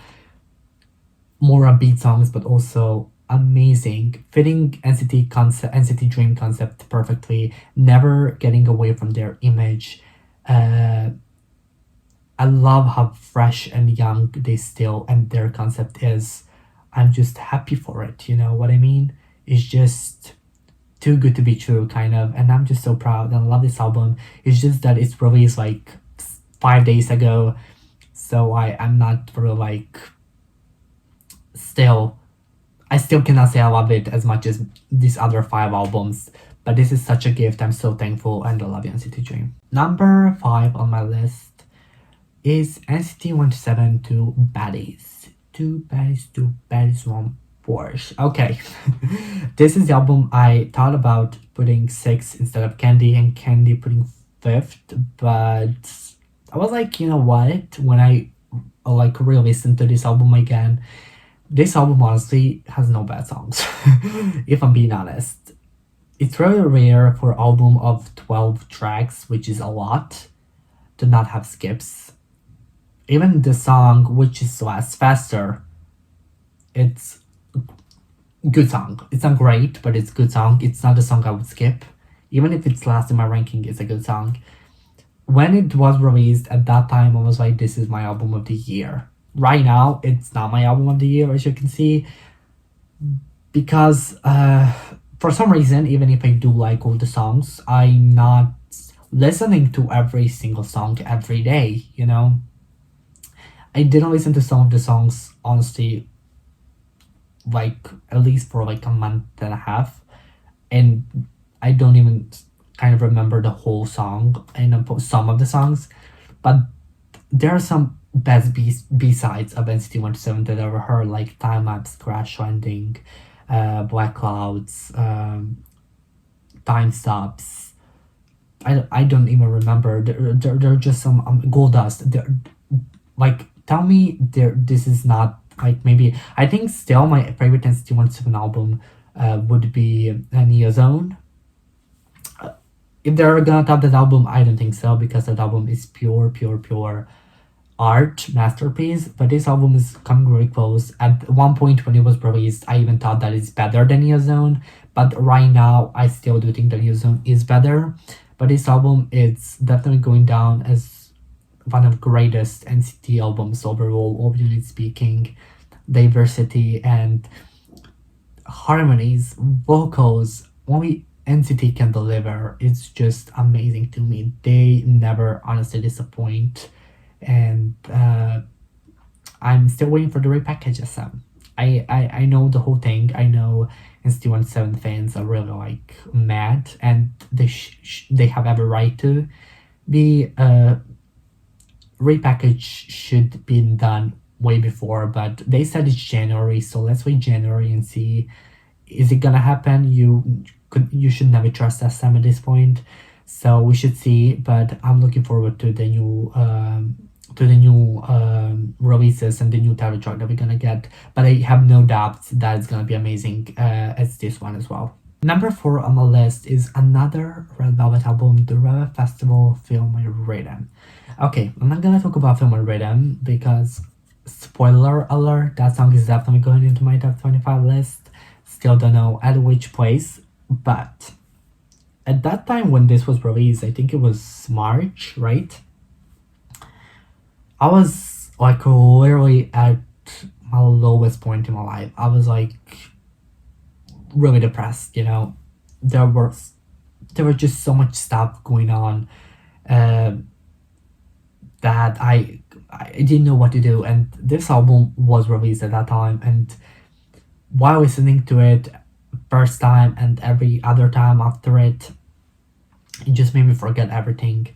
more upbeat songs, but also amazing, fitting NCT Dream concept perfectly, never getting away from their image. Uh, I love how fresh and young they still and their concept is. I'm just happy for it. You know what I mean? It's just too good to be true, kind of. And I'm just so proud and I love this album. It's just that it's released like 5 days ago, so I'm not really like still. I still cannot say I love it as much as these other 5 albums, but this is such a gift. I'm so thankful and I love you, NCT Dream. Number 5 on my list is NCT 127 Two Baddies. Two baddies, one Porsche. Okay, this is the album I thought about putting 6 instead of Candy, and Candy putting 5th, but I was like, you know what? When I like re-listen to this album again, this album honestly has no bad songs. If I'm being honest, it's really rare for an album of 12 tracks, which is a lot, to not have skips. Even the song which is last faster, it's good song. It's not great, but it's good song. It's not a song I would skip. Even if it's last in my ranking, it's a good song. When it was released at that time, I was like, this is my album of the year. Right now, it's not my album of the year, as you can see, because for some reason, even if I do like all the songs, I'm not listening to every single song every day, you know? I didn't listen to some of the songs, honestly, like at least for like a month and a half, and I don't even kind of remember the whole song and some of the songs, but there are some best B-sides of NCT 127 that I ever heard, like Time Lapse, Crash Landing, Black Clouds, Time Stops. I don't even remember. There are just some Gold Dust. Like, tell me this is not like, maybe I think still my favorite NCT 127 album would be Neo Zone. If they're gonna top that album, I don't think so, because that album is pure art masterpiece. But this album is coming very close. At one point when it was released, I even thought that it's better than Neo Zone, but right now I still do think that Neo Zone is better. But this album, it's definitely going down as one of the greatest NCT albums overall, overall speaking. Diversity and harmonies, vocals, only NCT can deliver. It's just amazing to me. They never honestly disappoint, and I'm still waiting for the repackage SM. I know the whole thing. I know NCT 127 fans are really like mad, and they have every right to be. Repackage should be done way before, but they said it's January, so let's wait January and see. Is it gonna happen? You should never trust SM at this point. So we should see, but I'm looking forward to the new releases and the new title track that we're gonna get. But I have no doubts that it's gonna be amazing as this one as well. Number four on my list is another Red Velvet album, the Red Velvet Festival Film Rhythm. Okay, I'm not gonna talk about Film Rhythm because, spoiler alert, that song is definitely going into my top 25 list. Still don't know at which place, but at that time when this was released, I think it was March, right? I was like literally at my lowest point in my life. I was like really depressed, you know. There was there was just so much stuff going on uh, that I didn't know what to do. And this album was released at that time, and while listening to it first time and every other time after it, it just made me forget everything.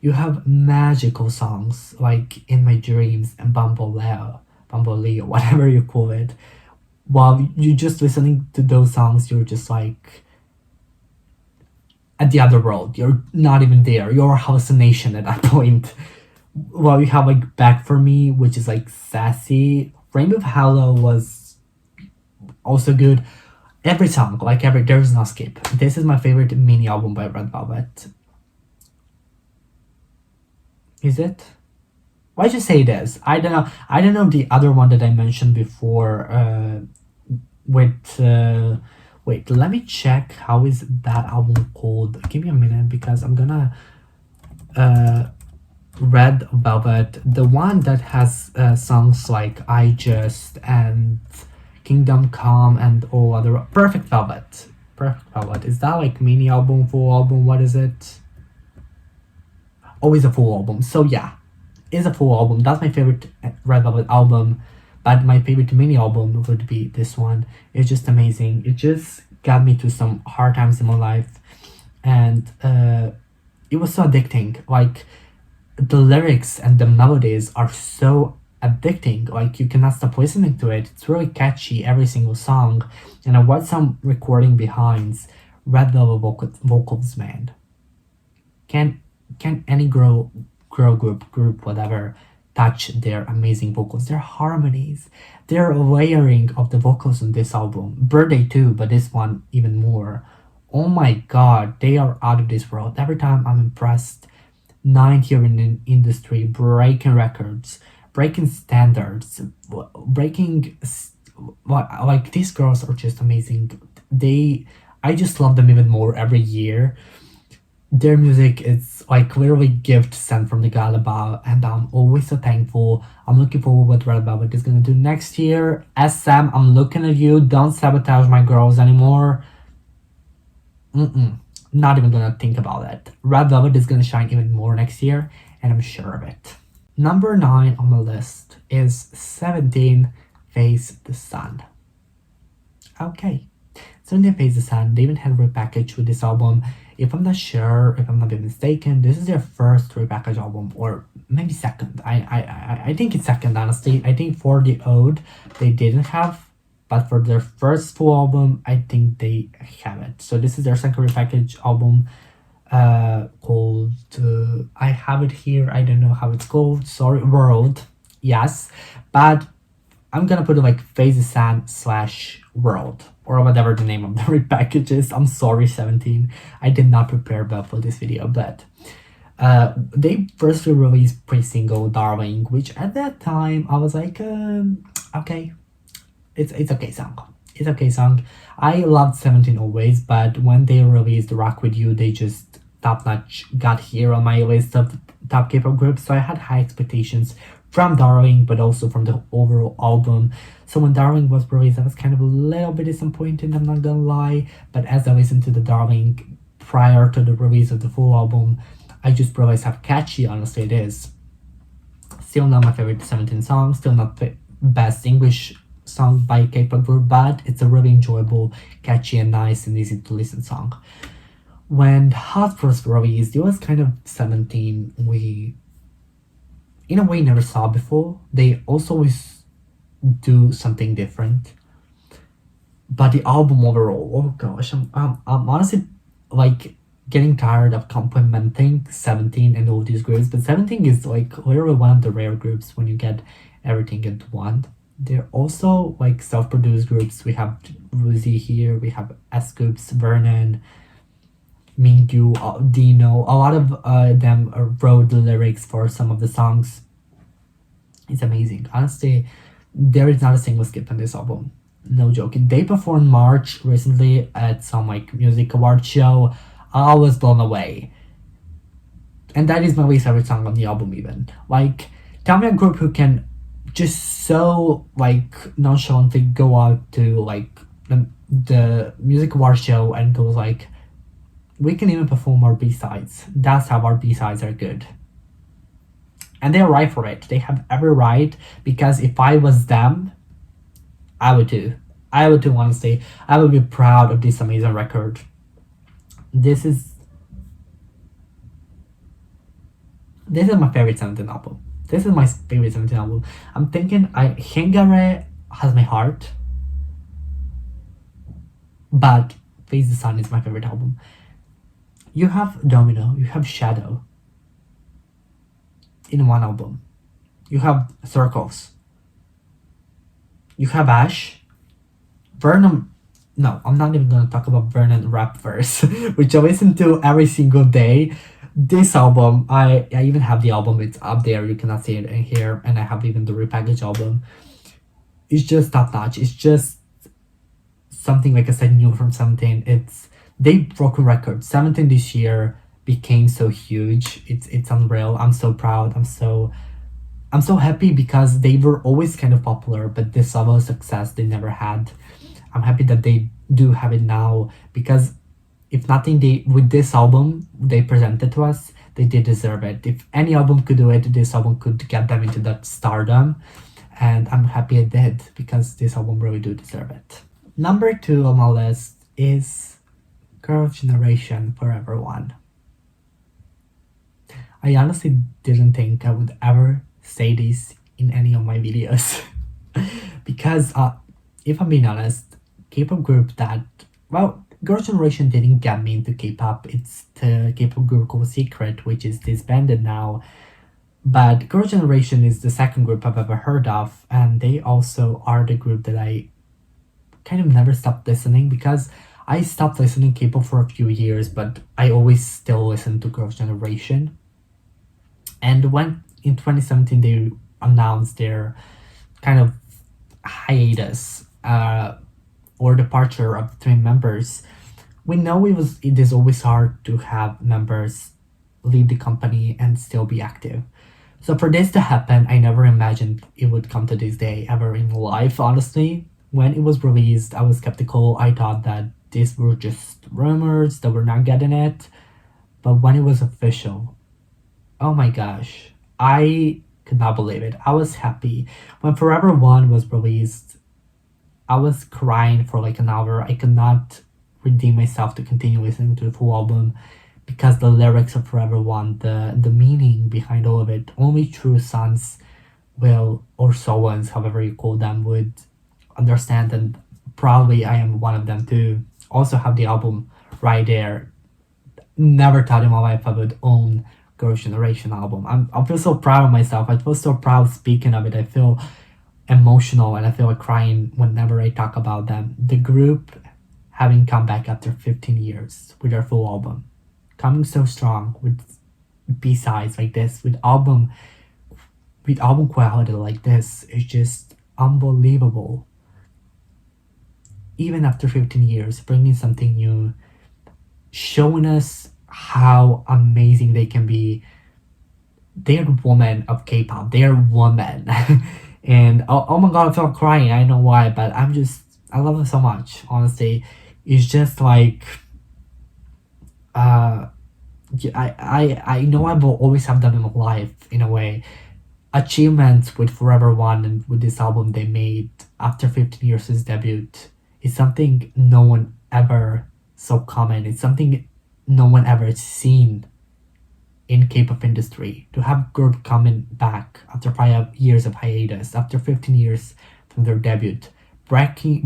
You have magical songs like In My Dreams and Bumblebee, or whatever you call it. While you just listening to those songs, you're just like at the other world. You're not even there. You're a hallucination at that point. While you have like Back for Me, which is like sassy. Rainbow Hollow was also good. Every song, like every, there's no skip. This is my favorite mini album by Red Velvet. Is it? Why'd you say this? I don't know. I don't know the other one that I mentioned before. With wait, let me check. How is that album called? Give me a minute because I'm gonna Red Velvet, the one that has songs like I Just and Kingdom Come and all other. Perfect Velvet. Perfect Velvet. Is that like mini album, full album? What is it? Always a full album. So yeah, it's a full album. That's my favorite Red Velvet album. But my favorite mini album would be this one. It's just amazing. It just got me to some hard times in my life, and it was so addicting. Like the lyrics and the melodies are so addicting. Like you cannot stop listening to it. It's really catchy, every single song. And I watched some recording behinds. Red Velvet vocals, man. Can can any girl group whatever touch their amazing vocals, their harmonies, their layering of the vocals on this album. Birthday too, but this one even more. Oh my god, they are out of this world. Every time I'm impressed. Nine here in the industry, breaking records, breaking standards, breaking like these girls are just amazing. I just love them even more every year. Their music is like literally gift sent from the god above, and I'm always so thankful. I'm looking forward what Red Velvet is gonna do next year. SM, I'm looking at you. Don't sabotage my girls anymore. Not even gonna think about it. Red Velvet is gonna shine even more next year, and I'm sure of it. Number 9 on my list is 17 Face the Sun. Okay. 17 Face the Sun, they even had repackaged with this album. If I'm not sure, if I'm not being mistaken, this is their first repackaged album, or maybe second. I think it's second, honestly. I think for the Ode, they didn't have, but for their first full album, I think they have it. So this is their second repackaged album, called I have it here. I don't know how it's called. Sorry, World. Yes, but I'm gonna put it like Face the Sun slash World, or whatever the name of the repackage is. I'm sorry, 17. I did not prepare well for this video, but they firstly released pre-single Darling, which at that time I was like, okay, it's okay song. It's okay song. I loved 17 always, but when they released Rock With You, they just top notch got here on my list of top K-pop groups. So I had high expectations from Darling, but also from the overall album. So when Darling was released, I was kind of a little bit disappointed, I'm not gonna lie. But as I listened to the Darling prior to the release of the full album, I just realized how catchy honestly it is. Still not my favorite 17 song, still not the best English song by K-pop group, but it's a really enjoyable, catchy and nice and easy to listen song. When Hot first released, it was kind of 17 we in a way never saw before. They also always do something different. But the album overall, oh gosh, I'm honestly like getting tired of complimenting 17 and all these groups, but 17 is like literally one of the rare groups when you get everything into one. They're also like self-produced groups. We have Ruzi here, we have S groups, Vernon, Mingyu, Dino. A lot of them wrote the lyrics for some of the songs. It's amazing. Honestly, there is not a single skip on this album. No joking. They performed March recently at some like music award show. I was blown away. And that is my least favorite song on the album even. Like, tell me a group who can just so like nonchalantly go out to like the music award show and goes like, we can even perform our B-sides. That's how our B-sides are good. And they're right for it. They have every right, because if I was them, I would too. I would too, honestly. I would be proud of this amazing record. This is my favorite 17 album. This is my favorite 17 album. I'm thinking Hengare has my heart, but Face the Sun is my favorite album. You have Domino, you have Shadow in one album. You have Circles. You have Ash. Vernon. No, I'm not even gonna talk about Vernon rap verse, which I listen to every single day. This album, I even have the album. It's up there. You cannot see it in here, and I have even the repackaged album. It's just top notch. It's just something like I said new from 17. They broke a record. 17 this year became so huge. It's unreal. I'm so proud. I'm so happy because they were always kind of popular, but this level of success they never had. I'm happy that they do have it now, because if nothing, they with this album they presented to us, they did deserve it. If any album could do it, this album could get them into that stardom, and I'm happy it did, because this album really do deserve it. Number 2 on my list is Girl Generation Forever One. I honestly didn't think I would ever say this in any of my videos. Because if I'm being honest, K-pop group that, well, Girl Generation didn't get me into K-pop. It's the K-pop group called Secret, which is disbanded now. But Girl Generation is the second group I've ever heard of, and they also are the group that I kind of never stopped listening, because I stopped listening K-pop for a few years, but I always still listen to Girl Generation. And when in 2017 they announced their kind of hiatus or departure of 3 members, we know it is always hard to have members leave the company and still be active. So for this to happen, I never imagined it would come to this day ever in life, honestly. When it was released, I was skeptical. I thought that these were just rumors, that we're not getting it. But when it was official, oh my gosh, I could not believe it. I was happy. When Forever One was released, I was crying for like an hour. I could not redeem myself to continue listening to the full album, because the lyrics of Forever One, the meaning behind all of it, only true sons will, or Sowans, however you call them, would understand, and probably I am one of them too. Also have the album right there. Never thought in my life I would own Girl Generation album. I feel so proud of myself. I feel so proud speaking of it. I feel emotional and I feel like crying whenever I talk about them. The group having come back after 15 years with their full album, coming so strong with B-sides like this, with album quality like this, is just unbelievable. Even after 15 years, bringing something new, showing us how amazing they can be. They're women of K-pop. They're women. And oh my god, I felt crying. I don't know why, but I love them so much. Honestly, it's just like I know I will always have them in my life in a way. Achievements with Forever One and with this album they made after 15 years since debut is something no one ever saw coming. It's something no one ever seen in K-pop industry. To have group coming back after 5 years of hiatus, after 15 years from their debut, breaking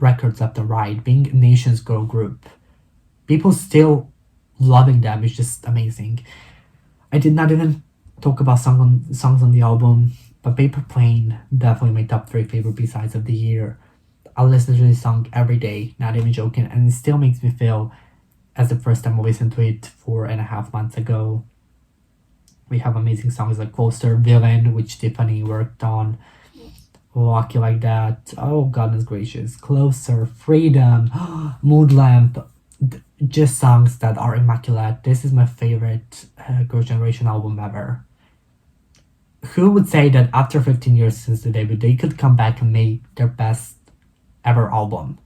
records left and right, being a nation's girl group. People still loving them. It's just amazing. I did not even talk about songs on the album, but Paper Plane definitely my top three favorite B-sides of the year. I listen to this song every day, not even joking, and it still makes me feel as the first time I listened to it 4.5 months ago. We have amazing songs like Closer, Villain, which Tiffany worked on, Lucky Like That, oh goodness gracious, Closer, Freedom, Mood Lamp, just songs that are immaculate. This is my favorite Girl Generation album ever. Who would say that after 15 years since the debut, they could come back and make their best ever album?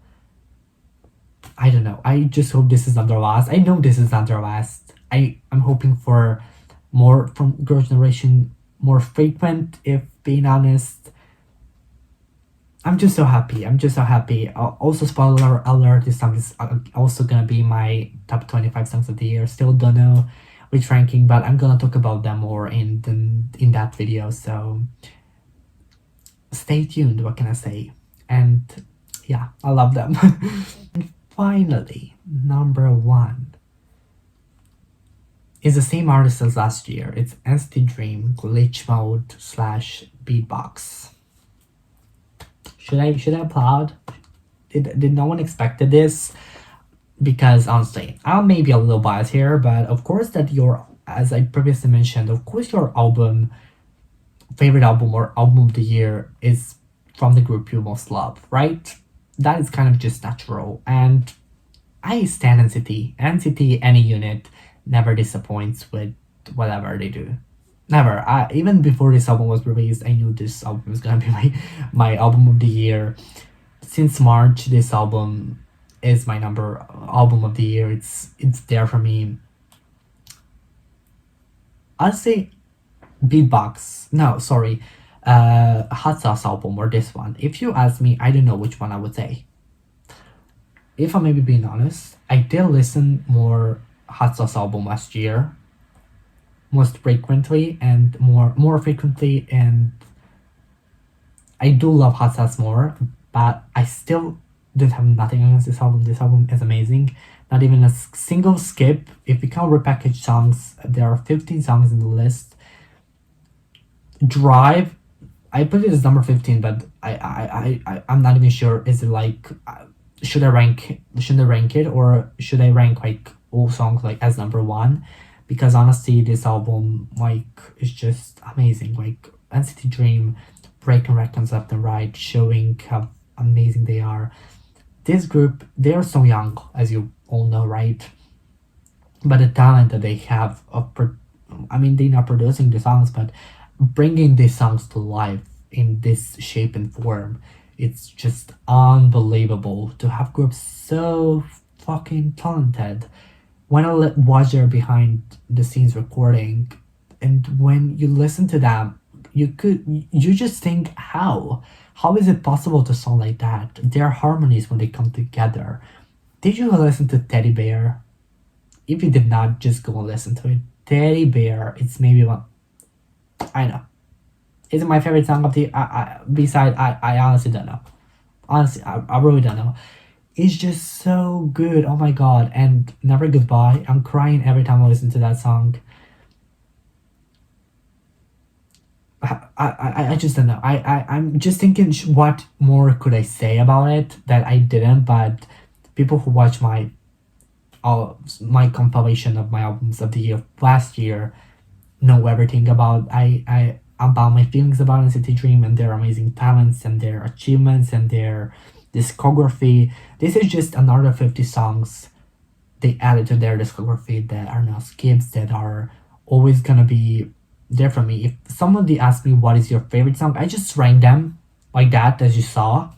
I don't know. I just hope this is not their last. I know this is not their last. I'm hoping for more from Girl Generation, more frequent, if being honest. I'm just so happy. I'm just so happy. Also, spoiler alert, this song is also gonna be my top 25 songs of the year. Still don't know which ranking, but I'm gonna talk about them more in that video. So stay tuned. What can I say? And yeah, I love them. And finally, number one is the same artist as last year. It's NCT Dream Glitch Mode slash Beatbox. Should I applaud? Did no one expected this? Because honestly, I may be a little biased here, but of course that your, as I previously mentioned, of course your favorite album or album of the year is from the group you most love, right? That is kind of just natural. And I stand NCT. NCT, any unit, never disappoints with whatever they do. Never. Even before this album was released, I knew this album was gonna be my album of the year. Since March, this album is my number album of the year. It's there for me. I'll say Beatbox. No, sorry. Hot Sauce album or this one. If you ask me, I don't know which one I would say. If I'm maybe being honest, I did listen more Hot Sauce album last year, most frequently and more frequently, and I do love Hot Sauce more, but I still don't have nothing against this album. This album is amazing. Not even a single skip. If we count repackaged songs, there are 15 songs in the list. Drive, I put it as number 15, but I'm not even sure. Is it like should I rank it, or should I rank like all songs like as number one? Because honestly, this album like is just amazing. Like NCT Dream breaking records left and right, showing how amazing they are. This group, they are so young, as you all know, right? But the talent that they have I mean, they're not producing the songs, but bringing these songs to life in this shape and form, it's just unbelievable to have groups so fucking talented. When I watch their behind the scenes recording, and when you listen to them, you just think how is it possible to sound like that? Their harmonies when they come together. Did you listen to Teddy Bear? If you did not, just go and listen to it. Teddy Bear, it's maybe one. I know. Is it my favorite song of the beside? I honestly don't know. Honestly, I really don't know. It's just so good. Oh my god! And Never Goodbye. I'm crying every time I listen to that song. I just don't know. I'm just thinking, what more could I say about it that I didn't? But people who watch my compilation of my albums of the year last year know everything about my feelings about NCT Dream and their amazing talents and their achievements and their discography. This is just another 50 songs they added to their discography that are now skips, that are always gonna be there for me. If somebody asked me what is your favorite song, I just rank them like that, as you saw,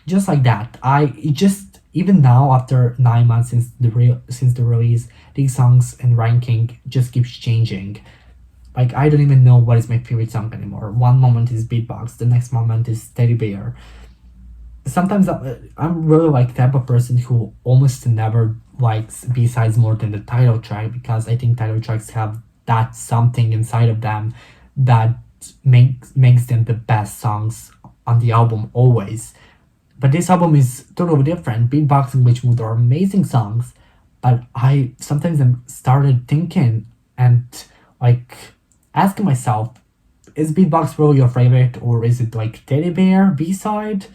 just like that. I just, even now after 9 months since the release, these songs and ranking just keeps changing. Like I don't even know what is my favorite song anymore. One moment is Beatbox, the next moment is Teddy Bear. Sometimes I'm really like the type of person who almost never likes B-sides more than the title track, because I think title tracks have that something inside of them that makes them the best songs on the album always. But this album is totally different. Beatbox and Glitch Mood are amazing songs, But I sometimes I'm started thinking and like asking myself, is Beatbox really your favorite, or is it like Teddy Bear B side?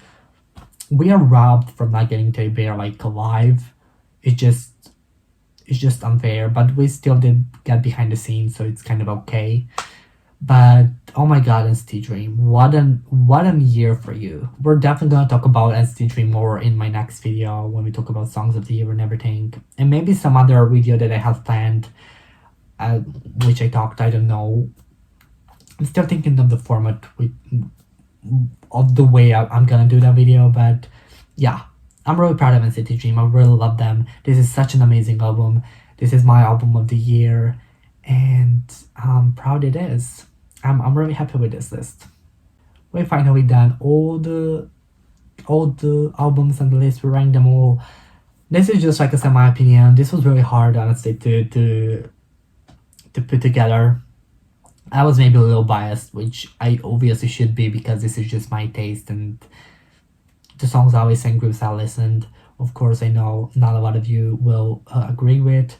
We are robbed from not getting Teddy Bear like alive. It just it's just unfair, but we still did get behind the scenes, so it's kind of okay. But oh my god, NCT Dream, what an year for you. We're definitely gonna talk about NCT Dream more in my next video when we talk about songs of the year and everything, and maybe some other video that I have planned, uh, which I talked. I don't know. I'm still thinking of the format of the way I'm gonna do that video, but yeah, I'm really proud of NCT Dream. I really love them. This is such an amazing album. This is my album of the year, and I'm proud it is. I'm really happy with this list. We finally done all the albums on the list. We ranked them all. This is just like I said, my opinion. This was really hard, honestly, to put together. I was maybe a little biased, which I obviously should be because this is just my taste and the songs I always sing groups I listened. Of course, I know not a lot of you will agree with,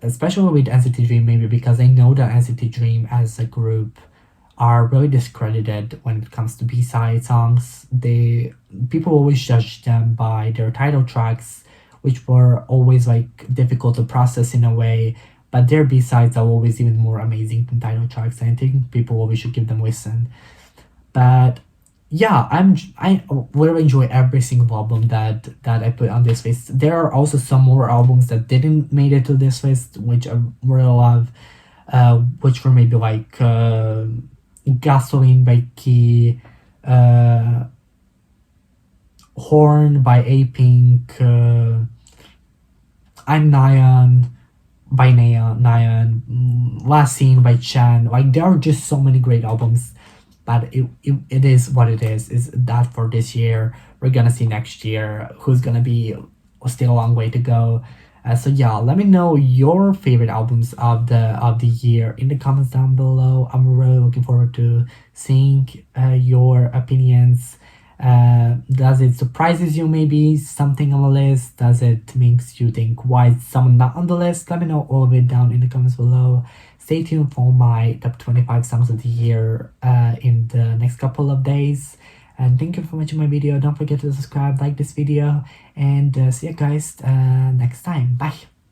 especially with NCT Dream, maybe because I know that NCT Dream as a group are really discredited when it comes to B-side songs. They people always judge them by their title tracks, which were always like difficult to process in a way. But their B-sides are always even more amazing than title tracks. And I think people always should give them a listen. But yeah, I will enjoy every single album that I put on this list. There are also some more albums that didn't made it to this list, which I really love, which were maybe like Gasoline by Key, uh, Horn by A Pink, I'm Nyan by Nyan, Last Scene by Chan. Like there are just so many great albums, but it is what it is. Is that for this year? We're gonna see next year who's gonna be still a long way to go. So yeah, let me know your favorite albums of the year in the comments down below. I'm really looking forward to seeing your opinions. Does it surprises you maybe something on the list? Does it makes you think why is someone not on the list? Let me know all of it down in the comments below. Stay tuned for my top 25 songs of the year in the next couple of days. And thank you for watching my video. Don't forget to subscribe, like this video, and see you guys next time. Bye.